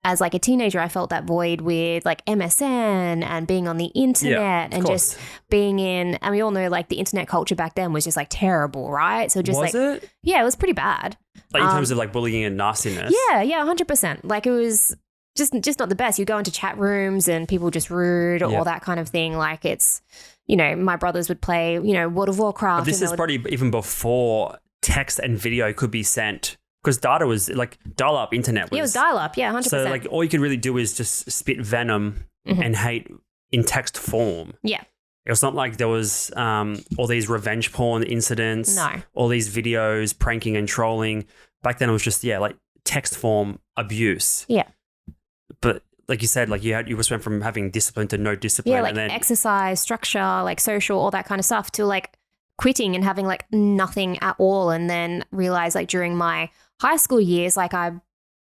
as like a teenager, I felt that void with like MSN and being on the internet and just being in, and we all know like the internet culture back then was just like terrible, right? So just it? Yeah, it was pretty bad. Like in terms of like bullying and nastiness? Yeah, 100%. Like it was just not the best. You go into chat rooms and people just rude or all that kind of thing. Like it's, my brothers would play, World of Warcraft. But this is probably even before text and video could be sent. Because data was like dial-up internet was. Yeah, it was dial-up. Yeah, 100%. So like all you could really do is just spit venom and hate in text form. Yeah. It was not like there was all these revenge porn incidents, No. all these videos, pranking and trolling. Back then it was just, like text form abuse. Yeah. But like you said, like you just went from having discipline to no discipline. Yeah, like and then exercise, structure, like social, all that kind of stuff, to like quitting and having like nothing at all. And then realize like during my high school years, like I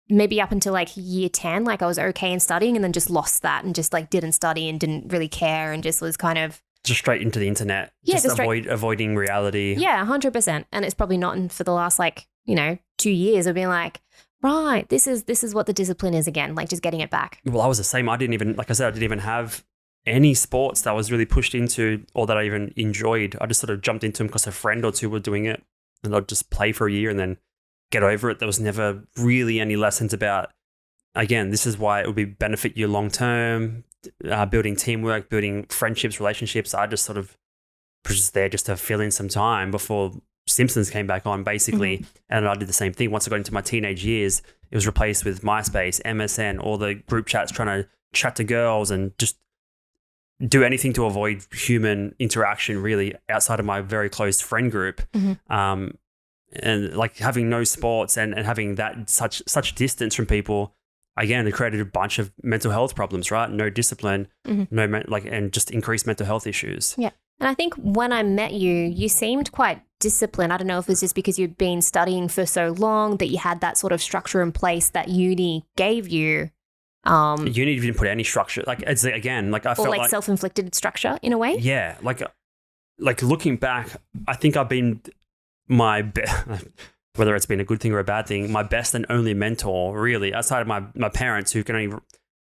maybe up until like year 10, like I was okay in studying, and then just lost that and just like didn't study and didn't really care and just was kind of just straight into the internet. Yeah, just avoiding reality. Yeah, 100%. And it's probably not for the last like, 2 years of being like, right, this is what the discipline is again, like just getting it back. Well, I was the same. I didn't even have any sports that I was really pushed into or that I even enjoyed. I just sort of jumped into them because a friend or two were doing it, and I'd just play for a year and then get over it. There was never really any lessons about, again, this is why it would benefit you long term, building teamwork, building friendships, relationships. I just sort of was just there just to fill in some time before Simpsons came back on, basically. Mm-hmm. And I did the same thing. Once I got into my teenage years, it was replaced with MySpace, MSN, all the group chats, trying to chat to girls and just do anything to avoid human interaction, really, outside of my very close friend group. Mm-hmm. And like having no sports and having that such distance from people, again, it created a bunch of mental health problems, right? No discipline, mm-hmm. And just increased mental health issues. Yeah. And I think when I met you, you seemed quite disciplined. I don't know if it was just because you'd been studying for so long that you had that sort of structure in place that uni gave you. Uni didn't put any structure. Like, it's again, like I felt like self-inflicted structure in a way. Yeah. Like looking back, I think I've been whether it's been a good thing or a bad thing, my best and only mentor, really, outside of my parents, who can only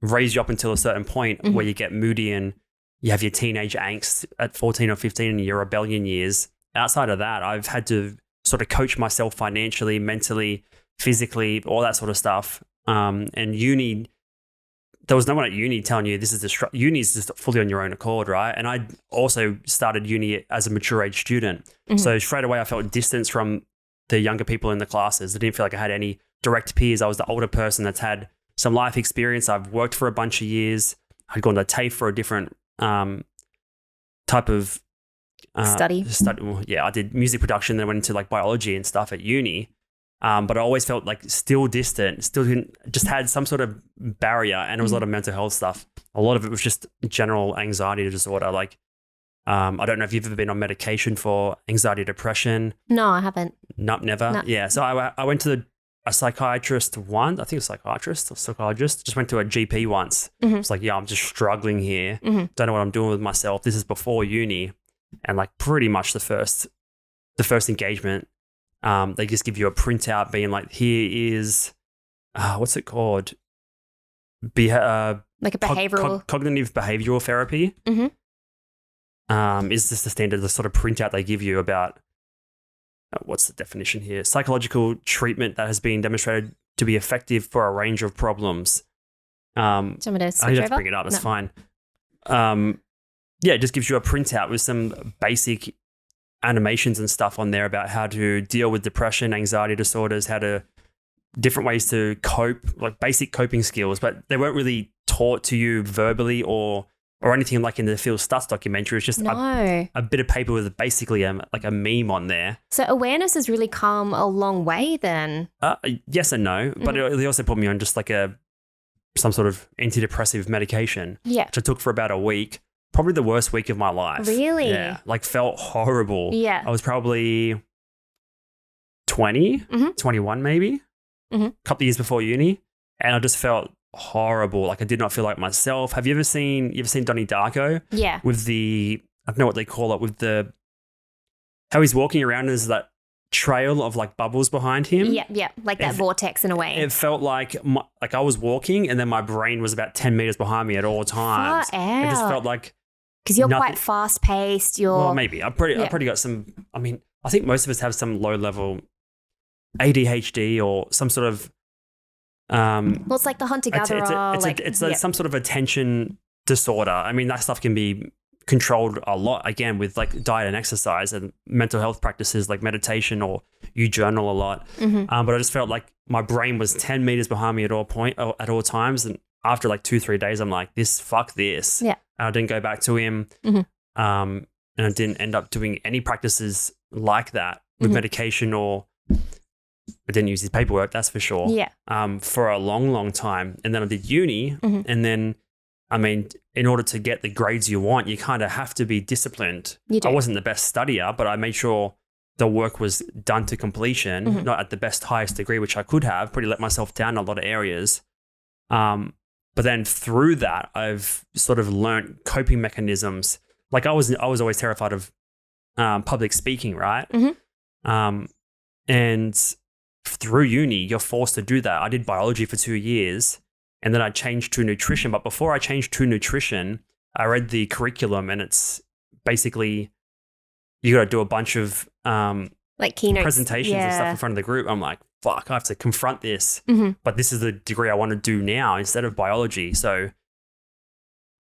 raise you up until a certain point, mm-hmm. where you get moody and you have your teenage angst at 14 or 15 and your rebellion years. Outside of that, I've had to sort of coach myself financially, mentally, physically, all that sort of stuff. And uni, there was no one at uni telling you this is uni is just fully on your own accord, right? And I also started uni as a mature age student. Mm-hmm. So straight away I felt distance from the younger people in the classes. I didn't feel like I had any direct peers. I was the older person that's had some life experience. I've worked for a bunch of years. I'd gone to TAFE for a different type of study. Well, yeah, I did music production, then went into like biology and stuff at uni. But I always felt like still distant, just had some sort of barrier, and it was a lot of mental health stuff. A lot of it was just general anxiety disorder. Like, I don't know if you've ever been on medication for anxiety, depression. No, I haven't. Nope, never. No. Yeah. So I went to a psychiatrist once. I think it was psychologist. Just went to a GP once. Mm-hmm. It's like, yeah, I'm just struggling here. Mm-hmm. Don't know what I'm doing with myself. This is before uni. And like pretty much the first engagement, they just give you a printout being like, here is, what's it called? Like a behavioral. Cognitive behavioral therapy. Mm-hmm. Is this the standard, the sort of printout they give you about, what's the definition here? Psychological treatment that has been demonstrated to be effective for a range of problems. Do you want me to switch I have to bring it up. It's fine. Yeah, it just gives you a printout with some basic animations and stuff on there about how to deal with depression, anxiety disorders, different ways to cope, like basic coping skills, but they weren't really taught to you verbally or anything like in the Phil Stutz documentary. It's just a bit of paper with basically like a meme on there. So awareness has really come a long way then. Yes and no, but they also put me on just like some sort of antidepressive medication, which I took for about a week. Probably the worst week of my life. Really? Yeah. Like felt horrible. Yeah. I was probably 20, 21 maybe, a couple of years before uni. And I just felt horrible. Like I did not feel like myself. Have you ever seen Donnie Darko? Yeah. With I don't know what they call it, with how he's walking around, there's that trail of like bubbles behind him. Yeah. Like that vortex in a way. It felt like I was walking and then my brain was about 10 meters behind me at all times. Far out. It just felt like, because you're quite fast paced. Well, maybe I pretty got some. I mean, I think most of us have some low level ADHD or some sort of. Well, it's like the hunter gatherer. It's some sort of attention disorder. I mean, that stuff can be controlled a lot, again, with like diet and exercise and mental health practices like meditation, or you journal a lot. Mm-hmm. But I just felt like my brain was 10 meters behind me at all times, and after like 2-3 days, I'm like, fuck this. Yeah. And I didn't go back to him. And I didn't end up doing any practices like that with medication, or I didn't use his paperwork, that's for sure. Yeah. For a long, long time. And then I did uni. And then, I mean, in order to get the grades you want, you kind of have to be disciplined. You do. I wasn't the best studier, but I made sure the work was done to completion, not at the best, highest degree, which I could have. Pretty let myself down in a lot of areas. But then through that, I've sort of learned coping mechanisms. Like I was always terrified of public speaking, right? And through uni, you're forced to do that. I did biology for 2 years, and then I changed to nutrition. But before I changed to nutrition, I read the curriculum, and it's basically you got to do a bunch of like keynotes, presentations and stuff in front of the group. I'm like, fuck, I have to confront this. But this is the degree I want to do now instead of biology. So,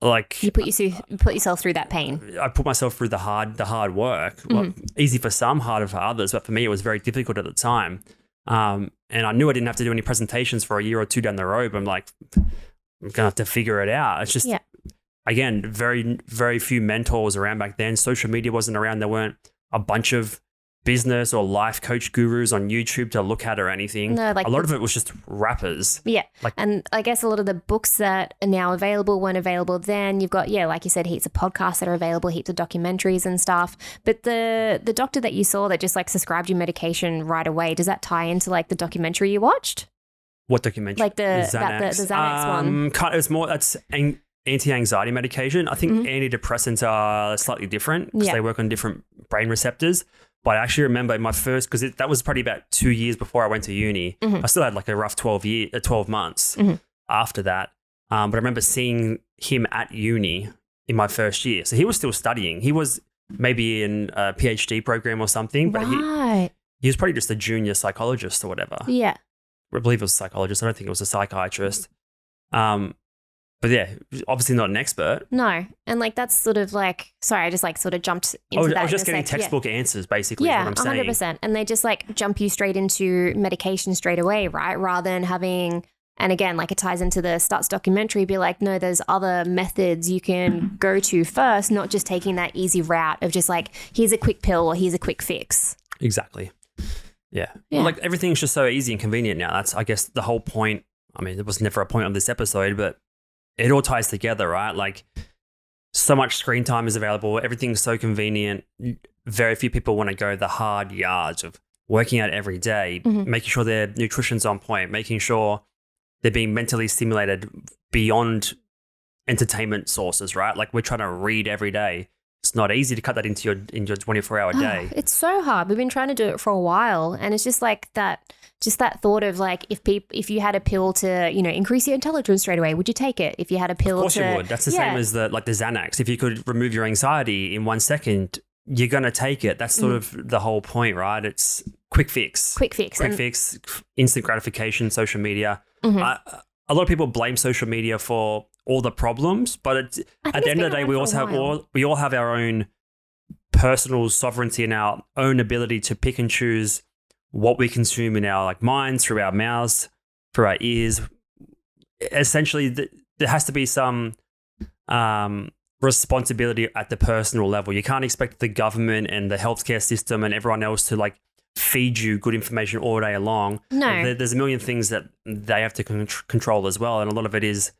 like, you put yourself through that pain. I put myself through the hard work. Well, easy for some, harder for others. But for me, it was very difficult at the time. And I knew I didn't have to do any presentations for a year or two down the road. But I'm like, I'm gonna have to figure it out. It's just, again, very, very few mentors around back then. Social media wasn't around. There weren't a bunch of business or life coach gurus on YouTube to look at or anything. No, like a lot of it was just rappers. Yeah. Like, and I guess a lot of the books that are now available weren't available then. You've got, like you said, heaps of podcasts that are available, heaps of documentaries and stuff. But the doctor that you saw that just like prescribed you medication right away, does that tie into like the documentary you watched? What documentary? Like the Xanax one? It was more, that's anti-anxiety medication. I think antidepressants are slightly different because they work on different brain receptors. But I actually remember my first, because that was probably about 2 years before I went to uni. I still had like a rough 12 months after that. But I remember seeing him at uni in my first year. So he was still studying. He was maybe in a PhD program or something. But he was probably just a junior psychologist or whatever. Yeah. I believe it was a psychologist. I don't think it was a psychiatrist. But yeah, obviously not an expert. No. And like that's sort of like, sorry, I just like sort of jumped into that. I was just getting textbook answers basically. Yeah, is what I'm 100%. saying. And they just like jump you straight into medication straight away, right? Rather than having, and again, like it ties into the Starts documentary, be like, no, there's other methods you can go to first, not just taking that easy route of just like, here's a quick pill or here's a quick fix. Exactly. Yeah. Well, like everything's just so easy and convenient now. That's, I guess, the whole point. I mean, there was never a point on this episode, but it all ties together, right? Like so much screen time is available. Everything's so convenient. Very few people want to go the hard yards of working out every day, making sure their nutrition's on point, making sure they're being mentally stimulated beyond entertainment sources, right? Like we're trying to read every day. It's not easy to cut that into your 24-hour day. It's so hard. We've been trying to do it for a while, and it's just like that. Just that thought of like, if you had a pill to, increase your intelligence straight away, would you take it? If you had a pill, of course you would. That's the same as the Xanax. If you could remove your anxiety in 1 second, you're gonna take it. That's sort of the whole point, right? It's quick fix, instant gratification. Social media. A lot of people blame social media for all the problems, but at the end of the day, we all have our own personal sovereignty and our own ability to pick and choose what we consume in our minds, through our mouths, through our ears. Essentially, there has to be some responsibility at the personal level. You can't expect the government and the healthcare system and everyone else to feed you good information all day long. No. There's a million things that they have to control as well. And a lot of it is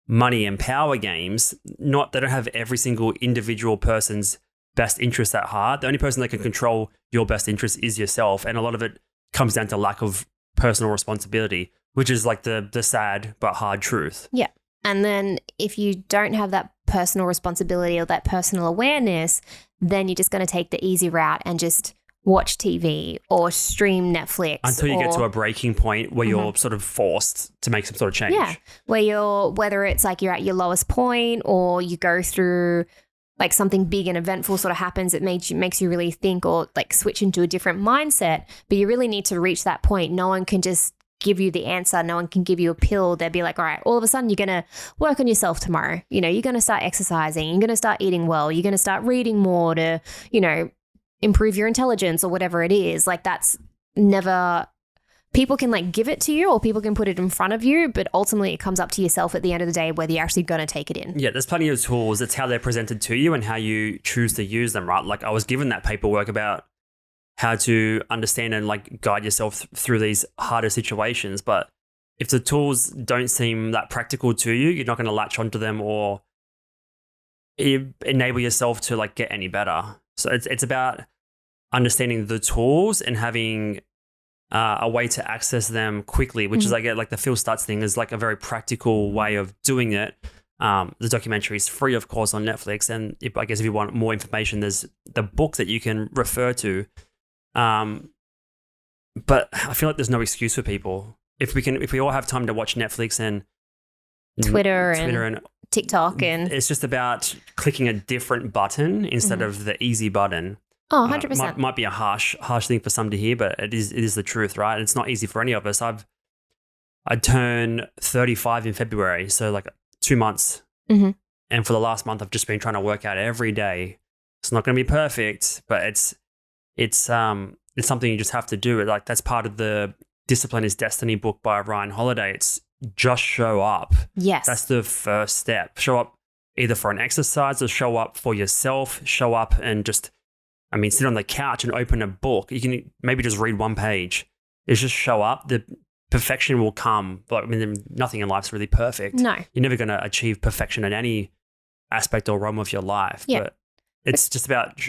money and power games. They don't have every single individual person's best interest at heart. The only person that can control your best interest is yourself. And a lot of it comes down to lack of personal responsibility, which is like the sad but hard truth. Yeah. And then if you don't have that personal responsibility or that personal awareness, then you're just going to take the easy route and just watch TV or stream Netflix. Until you get to a breaking point where you're sort of forced to make some sort of change. Yeah. Whether it's like you're at your lowest point or you go through like something big and eventful sort of happens that makes you really think or like switch into a different mindset, but you really need to reach that point. No one can just give you the answer. No one can give you a pill. They'll be like, all right, all of a sudden you're going to work on yourself tomorrow. You're going to start exercising. You're going to start eating well. You're going to start reading more to, improve your intelligence or whatever it is. Like that's never people can like give it to you or people can put it in front of you, but ultimately it comes up to yourself at the end of the day whether you're actually going to take it in. Yeah, there's plenty of tools. It's how they're presented to you and how you choose to use them, right? Like I was given that paperwork about how to understand and like guide yourself through these harder situations. But if the tools don't seem that practical to you, you're not going to latch onto them or enable yourself to like get any better. So it's about understanding the tools and having a way to access them quickly, which is like the Phil Stutz thing is like a very practical way of doing it. The documentary is free, of course, on Netflix. And I guess if you want more information, there's the book that you can refer to. But I feel like there's no excuse for people. If we all have time to watch Netflix and Twitter and TikTok, and it's just about clicking a different button instead of the easy button. Oh, 100%. Might be a harsh thing for some to hear, but it is the truth, right? And it's not easy for any of us. I turn 35 in February, so like 2 months. And for the last month, I've just been trying to work out every day. It's not going to be perfect, but it's something you just have to do. Like that's part of the Discipline is Destiny book by Ryan Holiday. It's just show up. Yes. That's the first step. Show up either for an exercise or show up for yourself. Show up and just sit on the couch and open a book. You can maybe just read one page. It's just show up. The perfection will come. But nothing in life's really perfect. No. You're never going to achieve perfection in any aspect or realm of your life. Yeah. But it's just about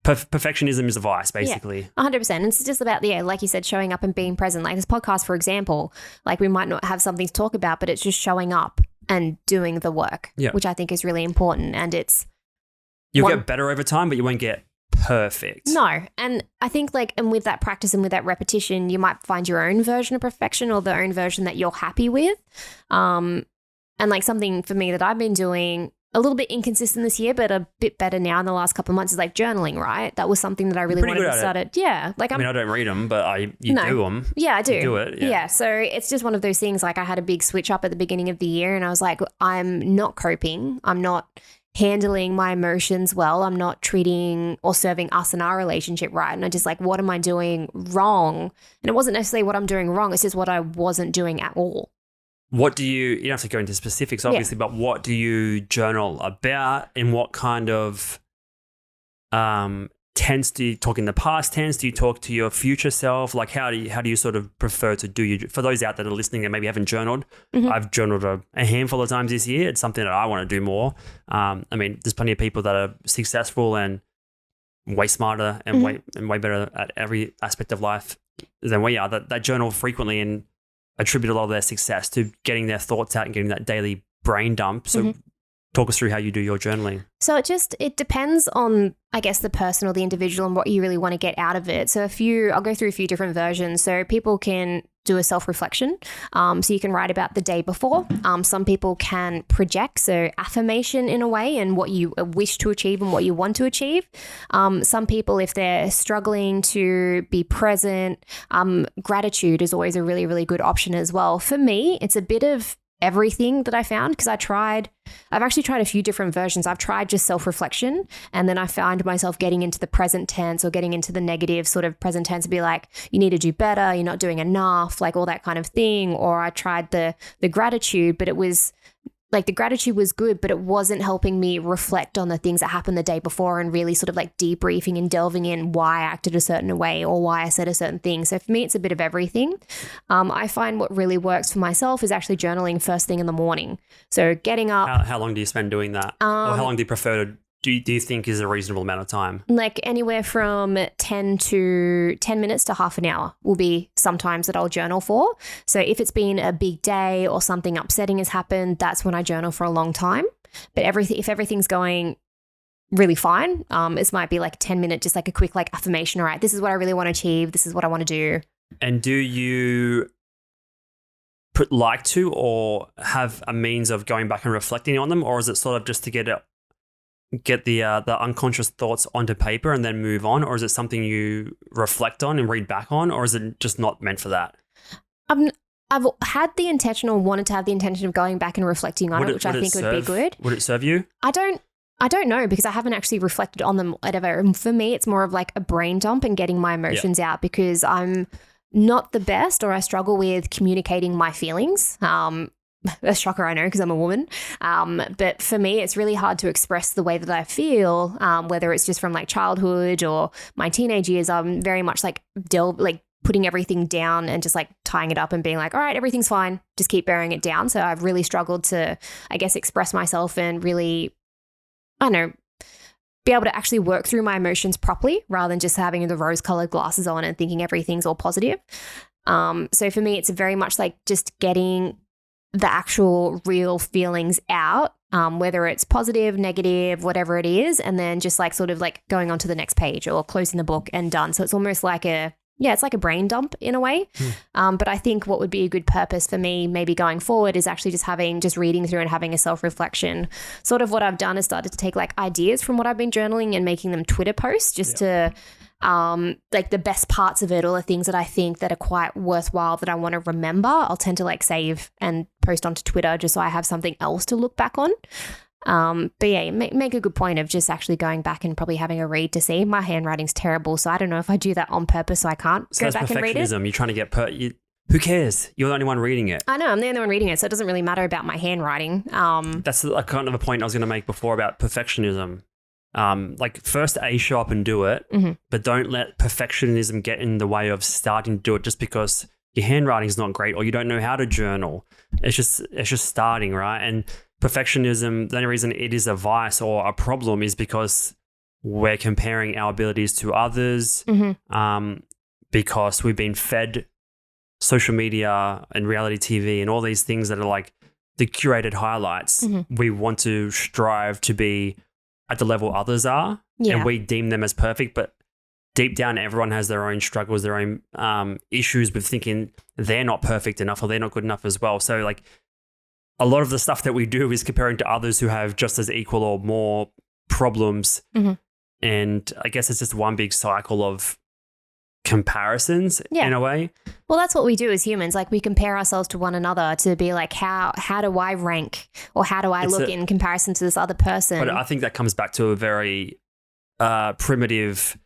perfectionism is a vice, basically. Yeah, 100%. It's just about, like you said, showing up and being present. Like this podcast, for example, like we might not have something to talk about, but it's just showing up and doing the work, which I think is really important. And you'll get better over time, but you won't get perfect. No. And I think and with that practice and with that repetition, you might find your own version of perfection or the own version that you're happy with. And like something for me that I've been doing a little bit inconsistent this year, but a bit better now in the last couple of months is like journaling, right? That was something that I really wanted to start it. Yeah. Like I don't read them, but you do them. Yeah, I do. You do it. Yeah. So it's just one of those things. Like I had a big switch up at the beginning of the year and I was like, I'm not coping. I'm not handling my emotions well. I'm not treating or serving us in our relationship right. And I just like, what am I doing wrong? And it wasn't necessarily what I'm doing wrong. It's just what I wasn't doing at all. What do you don't have to go into specifics, obviously, but what do you journal about and what kind of tense do you talk in the past tense? Do you talk to your future self? Like how do you sort of prefer to do you, for those out there that are listening that maybe haven't journaled, I've journaled a handful of times this year. It's something that I want to do more. There's plenty of people that are successful and way smarter and way better at every aspect of life than we are that journal frequently and attribute a lot of their success to getting their thoughts out and getting that daily brain dump. So talk us through how you do your journaling. So it depends on, I guess, the person or the individual and what you really want to get out of it. So I'll go through a few different versions. So people can do a self-reflection. So you can write about the day before. Some people can project, so affirmation in a way and what you wish to achieve and what you want to achieve. Some people, if they're struggling to be present, gratitude is always a really, really good option as well. For me, it's a bit of everything that I found because I've actually tried a few different versions. I've tried just self-reflection and then I found myself getting into the present tense or getting into the negative sort of present tense to be like, you need to do better, you're not doing enough, like all that kind of thing. Or I tried the gratitude, but it was like the gratitude was good, but it wasn't helping me reflect on the things that happened the day before and really sort of like debriefing and delving in why I acted a certain way or why I said a certain thing. So for me, it's a bit of everything. I find what really works for myself is actually journaling first thing in the morning. So getting up. How long do you spend doing that? Or how long do you prefer to do you think is a reasonable amount of time? Like anywhere from 10 minutes to half an hour will be sometimes that I'll journal for. So if it's been a big day or something upsetting has happened, that's when I journal for a long time. But if everything's going really fine, this might be like a 10-minute, just like a quick like affirmation. All right, this is what I really want to achieve. This is what I want to do. And do you like to or have a means of going back and reflecting on them, or is it sort of just to get the unconscious thoughts onto paper and then move on, or is it something you reflect on and read back on, or is it just not meant for that? I've had the intention or wanted to have the intention of going back and reflecting on it, which I think would be good. Would it serve you? I don't know because I haven't actually reflected on them ever. And for me, it's more of like a brain dump and getting my emotions out because I'm not the best, or I struggle with communicating my feelings. A shocker, I know, because I'm a woman. But for me, it's really hard to express the way that I feel, whether it's just from like childhood or my teenage years. I'm very much like putting everything down and just like tying it up and being like, all right, everything's fine. Just keep bearing it down. So I've really struggled to, I guess, express myself and really, I don't know, be able to actually work through my emotions properly rather than just having the rose-colored glasses on and thinking everything's all positive. So for me, it's very much like just getting the actual real feelings out, whether it's positive, negative, whatever it is, and then just like sort of like going on to the next page or closing the book and done. So it's almost like it's like a brain dump in a way. But I think what would be a good purpose for me maybe going forward is actually just reading through and having a self-reflection. Sort of what I've done is started to take like ideas from what I've been journaling and making them Twitter posts just to like the best parts of it, or the things that I think that are quite worthwhile that I want to remember, I'll tend to like save and post onto Twitter just so I have something else to look back on. But yeah, make a good point of just actually going back and probably having a read to see. My handwriting's terrible, so I don't know if I do that on purpose so I can't go back and read it. Perfectionism. You're trying to get who cares? You're the only one reading it. I know, I'm the only one reading it, so it doesn't really matter about my handwriting. That's a kind of a point I was going to make before about perfectionism. Like first show up and do it, but don't let perfectionism get in the way of starting to do it just because your handwriting is not great or you don't know how to journal. It's just starting, right? And perfectionism, the only reason it is a vice or a problem is because we're comparing our abilities to others, because we've been fed social media and reality TV and all these things that are like the curated highlights. We want to strive to be at the level others are, and we deem them as perfect, but deep down everyone has their own struggles, their own issues with thinking they're not perfect enough or they're not good enough as well. So like a lot of the stuff that we do is comparing to others who have just as equal or more problems. And I guess it's just one big cycle of comparisons in a way. Well, that's what we do as humans. Like we compare ourselves to one another to be like, how do I rank, or how do I look in comparison to this other person? But I think that comes back to a very primitive,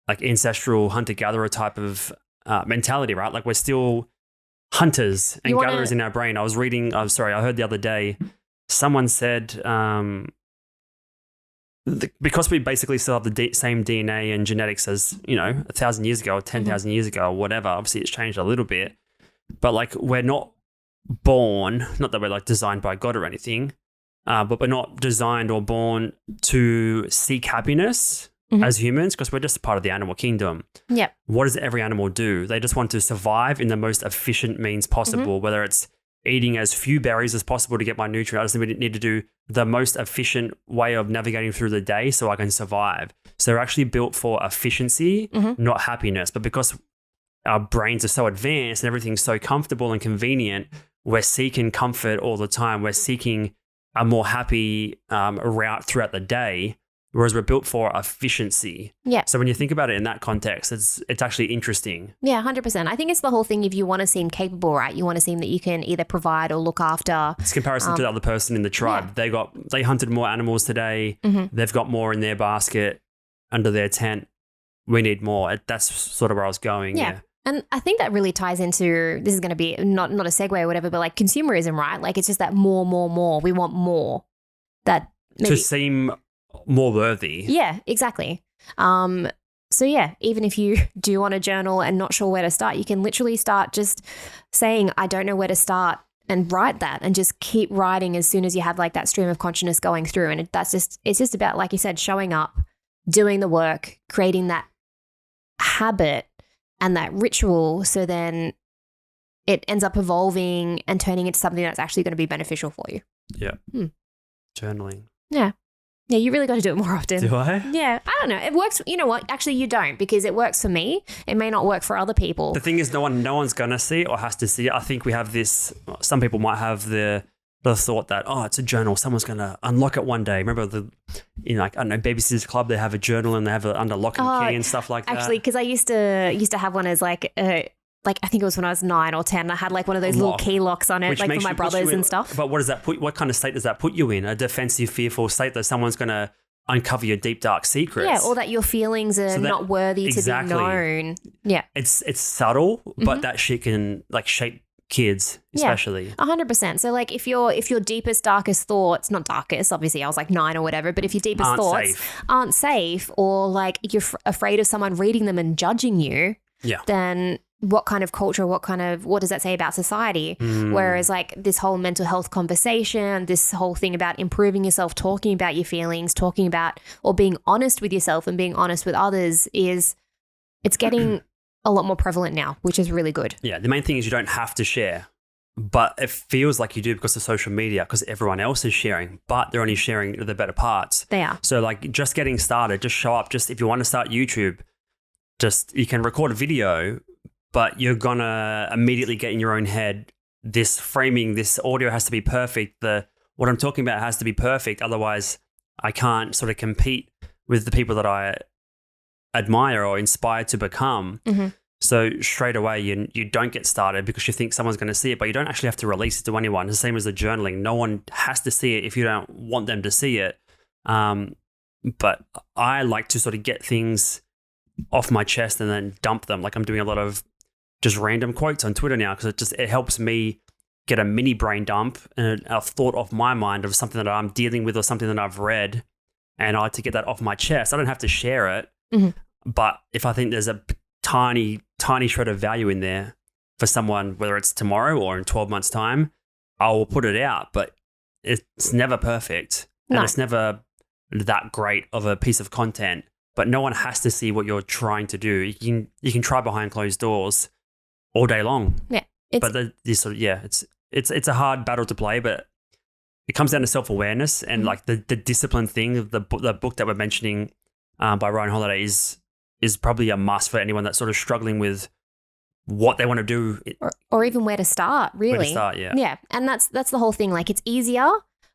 like ancestral hunter-gatherer type of mentality, right? Like we're still hunters and gatherers in our brain. I heard the other day, someone said, because we basically still have the same DNA and genetics as, 1,000 years ago or 10,000 years ago or whatever. Obviously, it's changed a little bit. But like we're not born, not that we're like designed by God or anything, but we're not designed or born to seek happiness as humans, because we're just a part of the animal kingdom. Yeah. What does every animal do? They just want to survive in the most efficient means possible, whether it's eating as few berries as possible to get my nutrients. I just need to do the most efficient way of navigating through the day so I can survive. So they're actually built for efficiency, not happiness. But because our brains are so advanced and everything's so comfortable and convenient, we're seeking comfort all the time. We're seeking a more happy route throughout the day, whereas we're built for efficiency. Yeah. So when you think about it in that context, it's actually interesting. Yeah, 100%. I think it's the whole thing. If you want to seem capable, right? You want to seem that you can either provide or look after. It's comparison to the other person in the tribe. Yeah. They hunted more animals today. They've got more in their basket under their tent. We need more. That's sort of where I was going. Yeah. And I think that really ties into, this is going to be not a segue or whatever, but like consumerism, right? Like it's just that more. We want more. That maybe, to seem more worthy. Yeah, exactly. So yeah, even if you do want to journal and not sure where to start, you can literally start just saying, I don't know where to start, and write that and just keep writing as soon as you have like that stream of consciousness going through. And it's just about, like you said, showing up, doing the work, creating that habit and that ritual. So then it ends up evolving and turning into something that's actually going to be beneficial for you. Yeah. Journaling. Yeah. Yeah, you really got to do it more often. Do I? Yeah, I don't know. It works. You know what? Actually, you don't, because it works for me. It may not work for other people. The thing is, no one's going to see it or has to see it. I think we have this, some people might have the thought that, oh, it's a journal. Someone's going to unlock it one day. Remember like, I don't know, Babysitter's Club, they have a journal and they have it under lock and key and stuff like that. Actually, because I used to have one as like I think it was when I was 9 or 10. I had like one of those little key locks on it, like for my brothers and stuff. But what does that put? What kind of state does that put you in? A defensive, fearful state that someone's going to uncover your deep, dark secrets. Yeah, or that your feelings are not worthy to be known. Yeah. It's subtle, but that shit can like shape kids, especially. 100%. So like if your deepest, darkest thoughts, not darkest, obviously I was like 9 or whatever, but if your deepest thoughts aren't safe, or like you're afraid of someone reading them and judging you, then what kind of culture, what does that say about society? Whereas like this whole mental health conversation, this whole thing about improving yourself, talking about your feelings, talking about or being honest with yourself and being honest with others it's getting a lot more prevalent now, which is really good. Yeah, the main thing is you don't have to share, but it feels like you do because of social media, because everyone else is sharing, but they're only sharing the better parts. They are. So like just getting started, just show up. Just if you want to start YouTube, you can record a video, but you're going to immediately get in your own head this framing, this audio has to be perfect. What I'm talking about has to be perfect. Otherwise, I can't sort of compete with the people that I admire or inspire to become. So straight away, you don't get started because you think someone's going to see it, but you don't actually have to release it to anyone. It's the same as the journaling. No one has to see it if you don't want them to see it. But I like to sort of get things off my chest and then dump them. Like I'm doing a lot of just random quotes on Twitter now because it helps me get a mini brain dump and a thought off my mind of something that I'm dealing with or something that I've read. And I like to get that off my chest. I don't have to share it. But if I think there's a tiny shred of value in there for someone, whether it's tomorrow or in 12 months' time, I will put it out. But it's never perfect. And it's never that great of a piece of content. But no one has to see what you're trying to do. You can try behind closed doors all day long. Yeah. It's a hard battle to play, but it comes down to self-awareness and like the discipline thing. The book that we're mentioning by Ryan Holiday is probably a must for anyone that's sort of struggling with what they want to do. Or even where to start, really. Where to start, yeah. Yeah, and that's the whole thing. Like, it's easier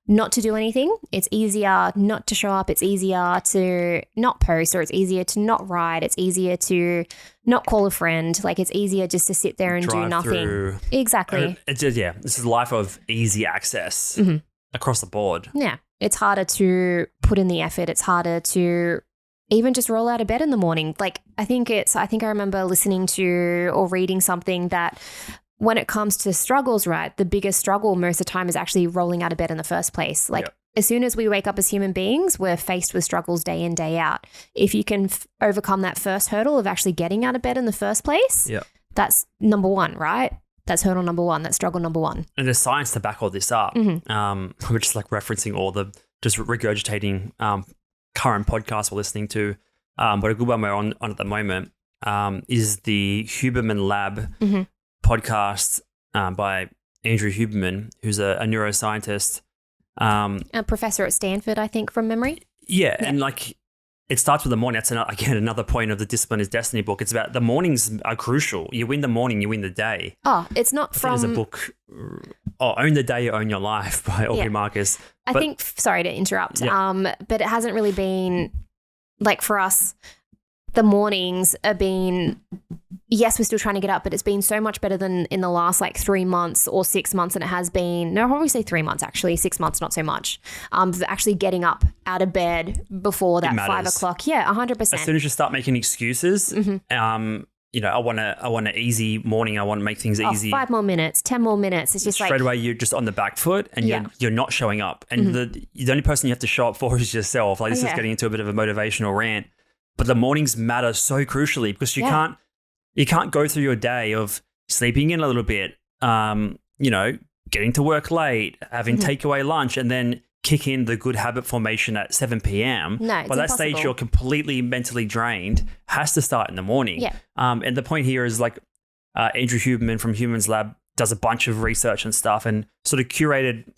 not to do anything. It's easier not to show up. It's easier to not post, or it's easier to not write. It's easier to not call a friend. Like, it's easier just to sit there and do nothing. Through. Exactly. This is a life of easy access across the board. Yeah. It's harder to put in the effort. It's harder to even just roll out of bed in the morning. Like, I think I remember listening to or reading something that when it comes to struggles, right, the biggest struggle most of the time is actually rolling out of bed in the first place. Like, as soon as we wake up as human beings, we're faced with struggles day in, day out. If you can overcome that first hurdle of actually getting out of bed in the first place, that's number one, right? That's hurdle number one. That's struggle number one. And there's science to back all this up. We're just like referencing all the, just regurgitating current podcasts we're listening to. But a good one we're on at the moment is the Huberman Lab podcast by Andrew Huberman, who's a neuroscientist. A professor at Stanford, I think, from memory. Yeah, and like it starts with the morning. That's another point of the Discipline is Destiny book. It's about the mornings are crucial. You win the morning, you win the day. Oh, it's not from... There's a book, Own the Day, Own Your Life by Aubrey Marcus. I think, sorry to interrupt, but it hasn't really been, like, for us, the mornings have been, yes, we're still trying to get up, but it's been so much better than in the last like 3 months or 6 months than it has been. No, I'll probably say 3 months actually, 6 months, not so much. Actually getting up out of bed before that 5 o'clock. Yeah, 100%. As soon as you start making excuses, I want an easy morning. I want to make things easy. 5 more minutes, 10 more minutes. It's just straight away you're just on the back foot and you're not showing up. And the only person you have to show up for is yourself. Like this is getting into a bit of a motivational rant. But the mornings matter so crucially because you can't go through your day of sleeping in a little bit, getting to work late, having takeaway lunch, and then kick in the good habit formation at 7 p.m. No, by that stage, you're completely mentally drained. Has to start in the morning. Yeah. And the point here is like Andrew Huberman from Huberman Lab does a bunch of research and stuff and sort of curated.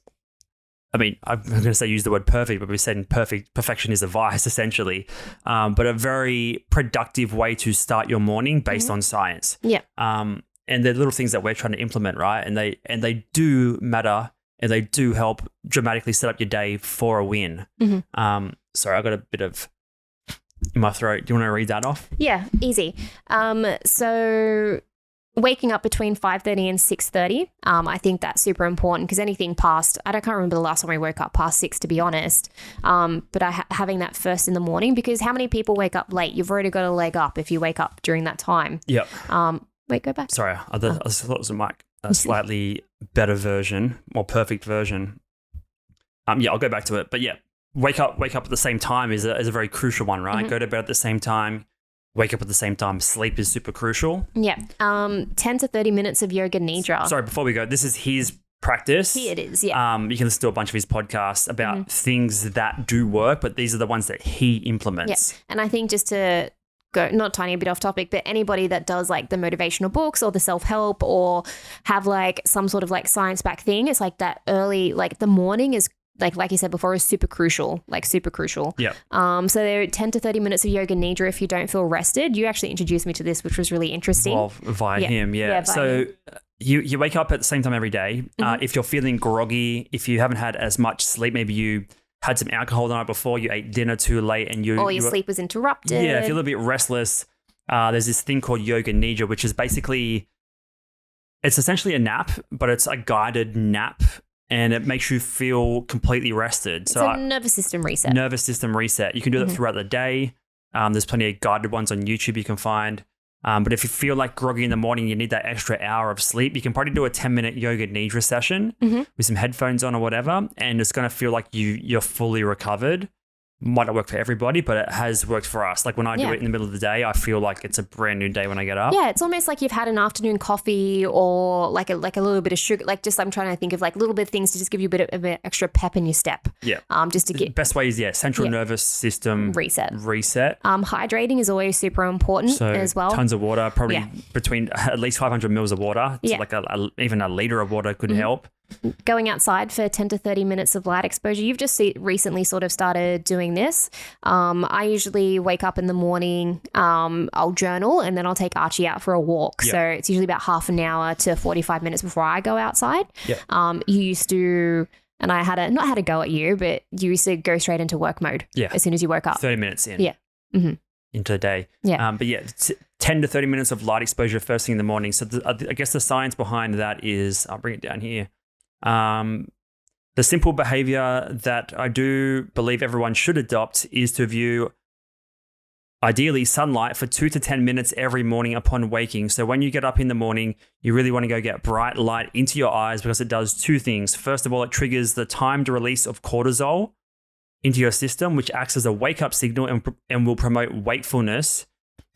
I mean, I'm going to say use the word perfect, but we said perfection is a vice, essentially. But a very productive way to start your morning based on science. Yeah. And they're little things that we're trying to implement, right? And they do matter, and they do help dramatically set up your day for a win. Sorry, I got a bit of in my throat. Do you want to read that off? Yeah, easy. So waking up between 5:30 and 6:30. I think that's super important because anything past, I can't remember the last time I woke up past 6, to be honest. But having that first in the morning, because how many people wake up late? You've already got a leg up if you wake up during that time. Yep. Wait, go back. Sorry, I thought it was a mic. A slightly better version, more perfect version. I'll go back to it. But yeah, wake up at the same time is a very crucial one, right? Go to bed at the same time. Wake up at the same time. Sleep is super crucial. Yeah. 10 to 30 minutes of yoga nidra. Sorry, before we go, this is his practice. It is, yeah. You can listen to a bunch of his podcasts about things that do work, but these are the ones that he implements. Yeah. And I think just to go, not tiny bit off topic, but anybody that does like the motivational books or the self-help or have like some sort of like science-backed thing, it's like that early, like the morning is like you said before, is super crucial, Yeah. So there are 10 to 30 minutes of yoga nidra if you don't feel rested. You actually introduced me to this, which was really interesting. Well, via him, yeah. So you wake up at the same time every day. If you're feeling groggy, if you haven't had as much sleep, maybe you had some alcohol the night before, you ate dinner too late and your sleep was interrupted. Yeah, if you're a little bit restless, there's this thing called yoga nidra, which is basically, it's essentially a nap, but it's a guided nap. And it makes you feel completely rested. It's a nervous system reset. You can do that throughout the day. There's plenty of guided ones on YouTube you can find. But if you feel like groggy in the morning, you need that extra hour of sleep, you can probably do a 10-minute yoga nidra session with some headphones on or whatever. And it's going to feel like you're fully recovered. Might not work for everybody, but it has worked for us. Like when I do it in the middle of the day, I feel like it's a brand new day when I get up. Yeah, it's almost like you've had an afternoon coffee or like a little bit of sugar. Like just I'm trying to think of like little bit of things to just give you a bit of extra pep in your step. Yeah. Just to get the best way is central nervous system reset. Hydrating is always super important as well. Tons of water, probably between at least 500 mils of water. So like even a liter of water could help. Going outside for 10 to 30 minutes of light exposure. You've just recently sort of started doing this. I usually wake up in the morning, I'll journal and then I'll take Archie out for a walk. Yep. So it's usually about half an hour to 45 minutes before I go outside. Yep. You used to, and I not had a go at you, but you used to go straight into work mode as soon as you woke up. 30 minutes in. Yeah. Mm-hmm. Into the day. Yeah. But 10 to 30 minutes of light exposure first thing in the morning. So I guess the science behind that is, I'll bring it down here. The simple behavior that I do believe everyone should adopt is to view ideally sunlight for 2 to 10 minutes every morning upon waking. So when you get up in the morning, you really want to go get bright light into your eyes because it does two things. First of all, it triggers the timed release of cortisol into your system, which acts as a wake-up signal and will promote wakefulness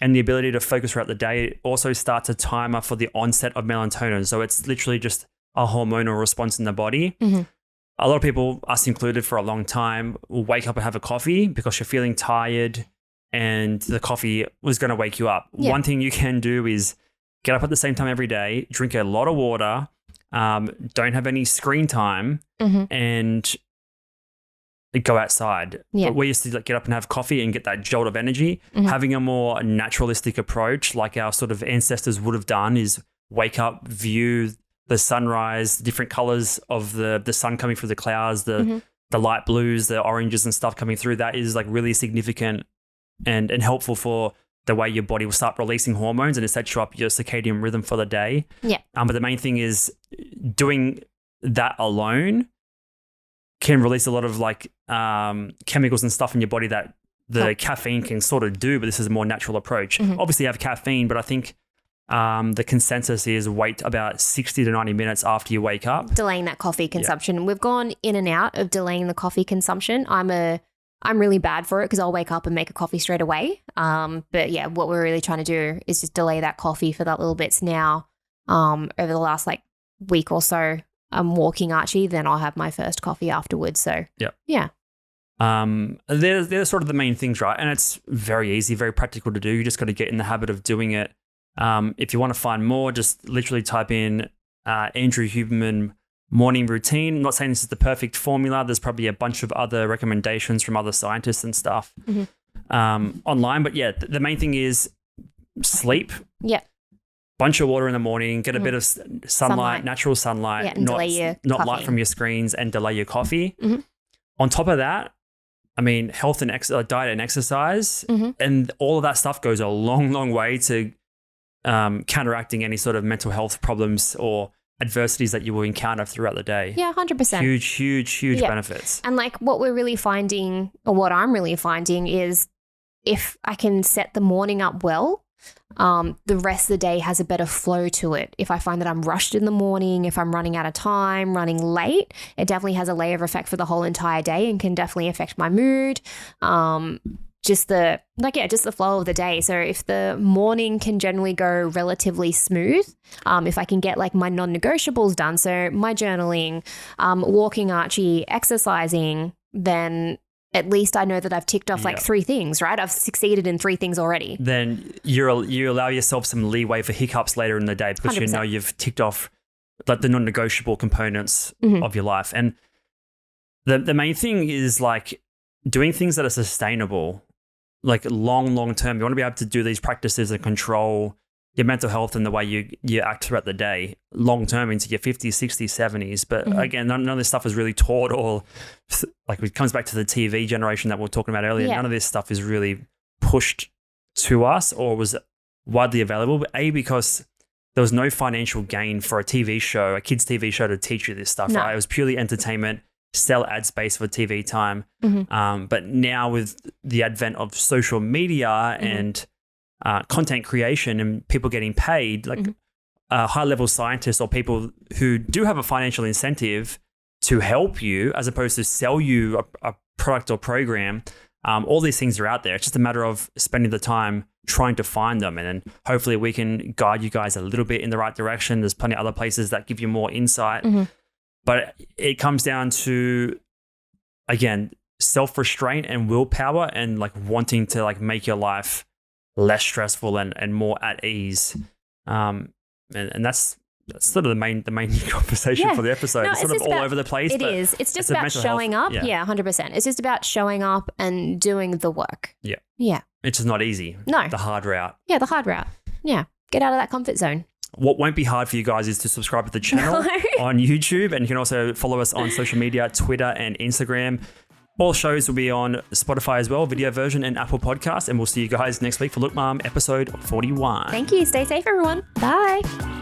and the ability to focus throughout the day. It also starts a timer for the onset of melatonin. So it's literally just a hormonal response in the body. Mm-hmm. A lot of people, us included, for a long time, will wake up and have a coffee because you're feeling tired and the coffee was going to wake you up. Yeah. One thing you can do is get up at the same time every day, drink a lot of water, don't have any screen time, and go outside. Yeah. But we used to get up and have coffee and get that jolt of energy. Having a more naturalistic approach like our sort of ancestors would have done is wake up, view the sunrise, different colors of the sun coming through the clouds, the light blues, the oranges and stuff coming through. That is like really significant and helpful for the way your body will start releasing hormones and it sets you up your circadian rhythm for the day. Yeah. But the main thing is doing that alone can release a lot of like chemicals and stuff in your body that the caffeine can sort of do, but this is a more natural approach. Obviously you have caffeine, but I think the consensus is wait about 60 to 90 minutes after you wake up. Delaying that coffee consumption. Yeah. We've gone in and out of delaying the coffee consumption. I'm really bad for it because I'll wake up and make a coffee straight away. But yeah, what we're really trying to do is just delay that coffee for that little bits now. Over the last like week or so, I'm walking Archie, then I'll have my first coffee afterwards. So yeah. They're sort of the main things, right? And it's very easy, very practical to do. You just got to get in the habit of doing it. If you want to find more, just literally type in Andrew Huberman morning routine. I'm not saying this is the perfect formula. There's probably a bunch of other recommendations from other scientists and stuff online. But yeah, the main thing is sleep. Yeah. Bunch of water in the morning, get a bit of sunlight, natural sunlight, and not light from your screens, and delay your coffee. On top of that, I mean, health and diet and exercise, and all of that stuff goes a long, long way to counteracting any sort of mental health problems or adversities that you will encounter throughout the day. Yeah, 100%. Huge benefits. And like what we're really finding, or what I'm really finding, is if I can set the morning up well, the rest of the day has a better flow to it. If I find that I'm rushed in the morning, if I'm running out of time, running late, it definitely has a layer of effect for the whole entire day and can definitely affect my mood. Just the flow of the day. So if the morning can generally go relatively smooth, if I can get like my non-negotiables done, so my journaling, walking Archie, exercising, then at least I know that I've ticked off like 3 things, right? I've succeeded in 3 things already. Then you allow yourself some leeway for hiccups later in the day because 100%. You know you've ticked off like the non-negotiable components of your life. And the main thing is like doing things that are sustainable, like long term. You want to be able to do these practices and control your mental health and the way you act throughout the day long term into your 50s, 60s, 70s. But again, none of this stuff is really taught, or like it comes back to the TV generation that we were talking about earlier. None of this stuff is really pushed to us or was widely available. But because there was no financial gain for a TV show, a kids TV show, to teach you this stuff, right? It was purely entertainment, sell ad space for TV time. But now with the advent of social media and content creation and people getting paid, like high-level scientists or people who do have a financial incentive to help you as opposed to sell you a product or program, all these things are out there. It's just a matter of spending the time trying to find them, and then hopefully we can guide you guys a little bit in the right direction. There's plenty of other places that give you more insight. But it comes down to, again, self-restraint and willpower and like wanting to like make your life less stressful and more at ease. And that's sort of the main conversation for the episode. No, it's sort of all over the place. It is. It's just about showing up. Yeah, 100%. It's just about showing up and doing the work. Yeah. Yeah. It's just not easy. No. The hard route. Yeah, the hard route. Yeah. Get out of that comfort zone. What won't be hard for you guys is to subscribe to the channel on YouTube, and you can also follow us on social media, Twitter and Instagram. All shows will be on Spotify as well, video version, and Apple Podcasts. And we'll see you guys next week for Look Mom episode 41. Thank you. Stay safe, everyone. Bye.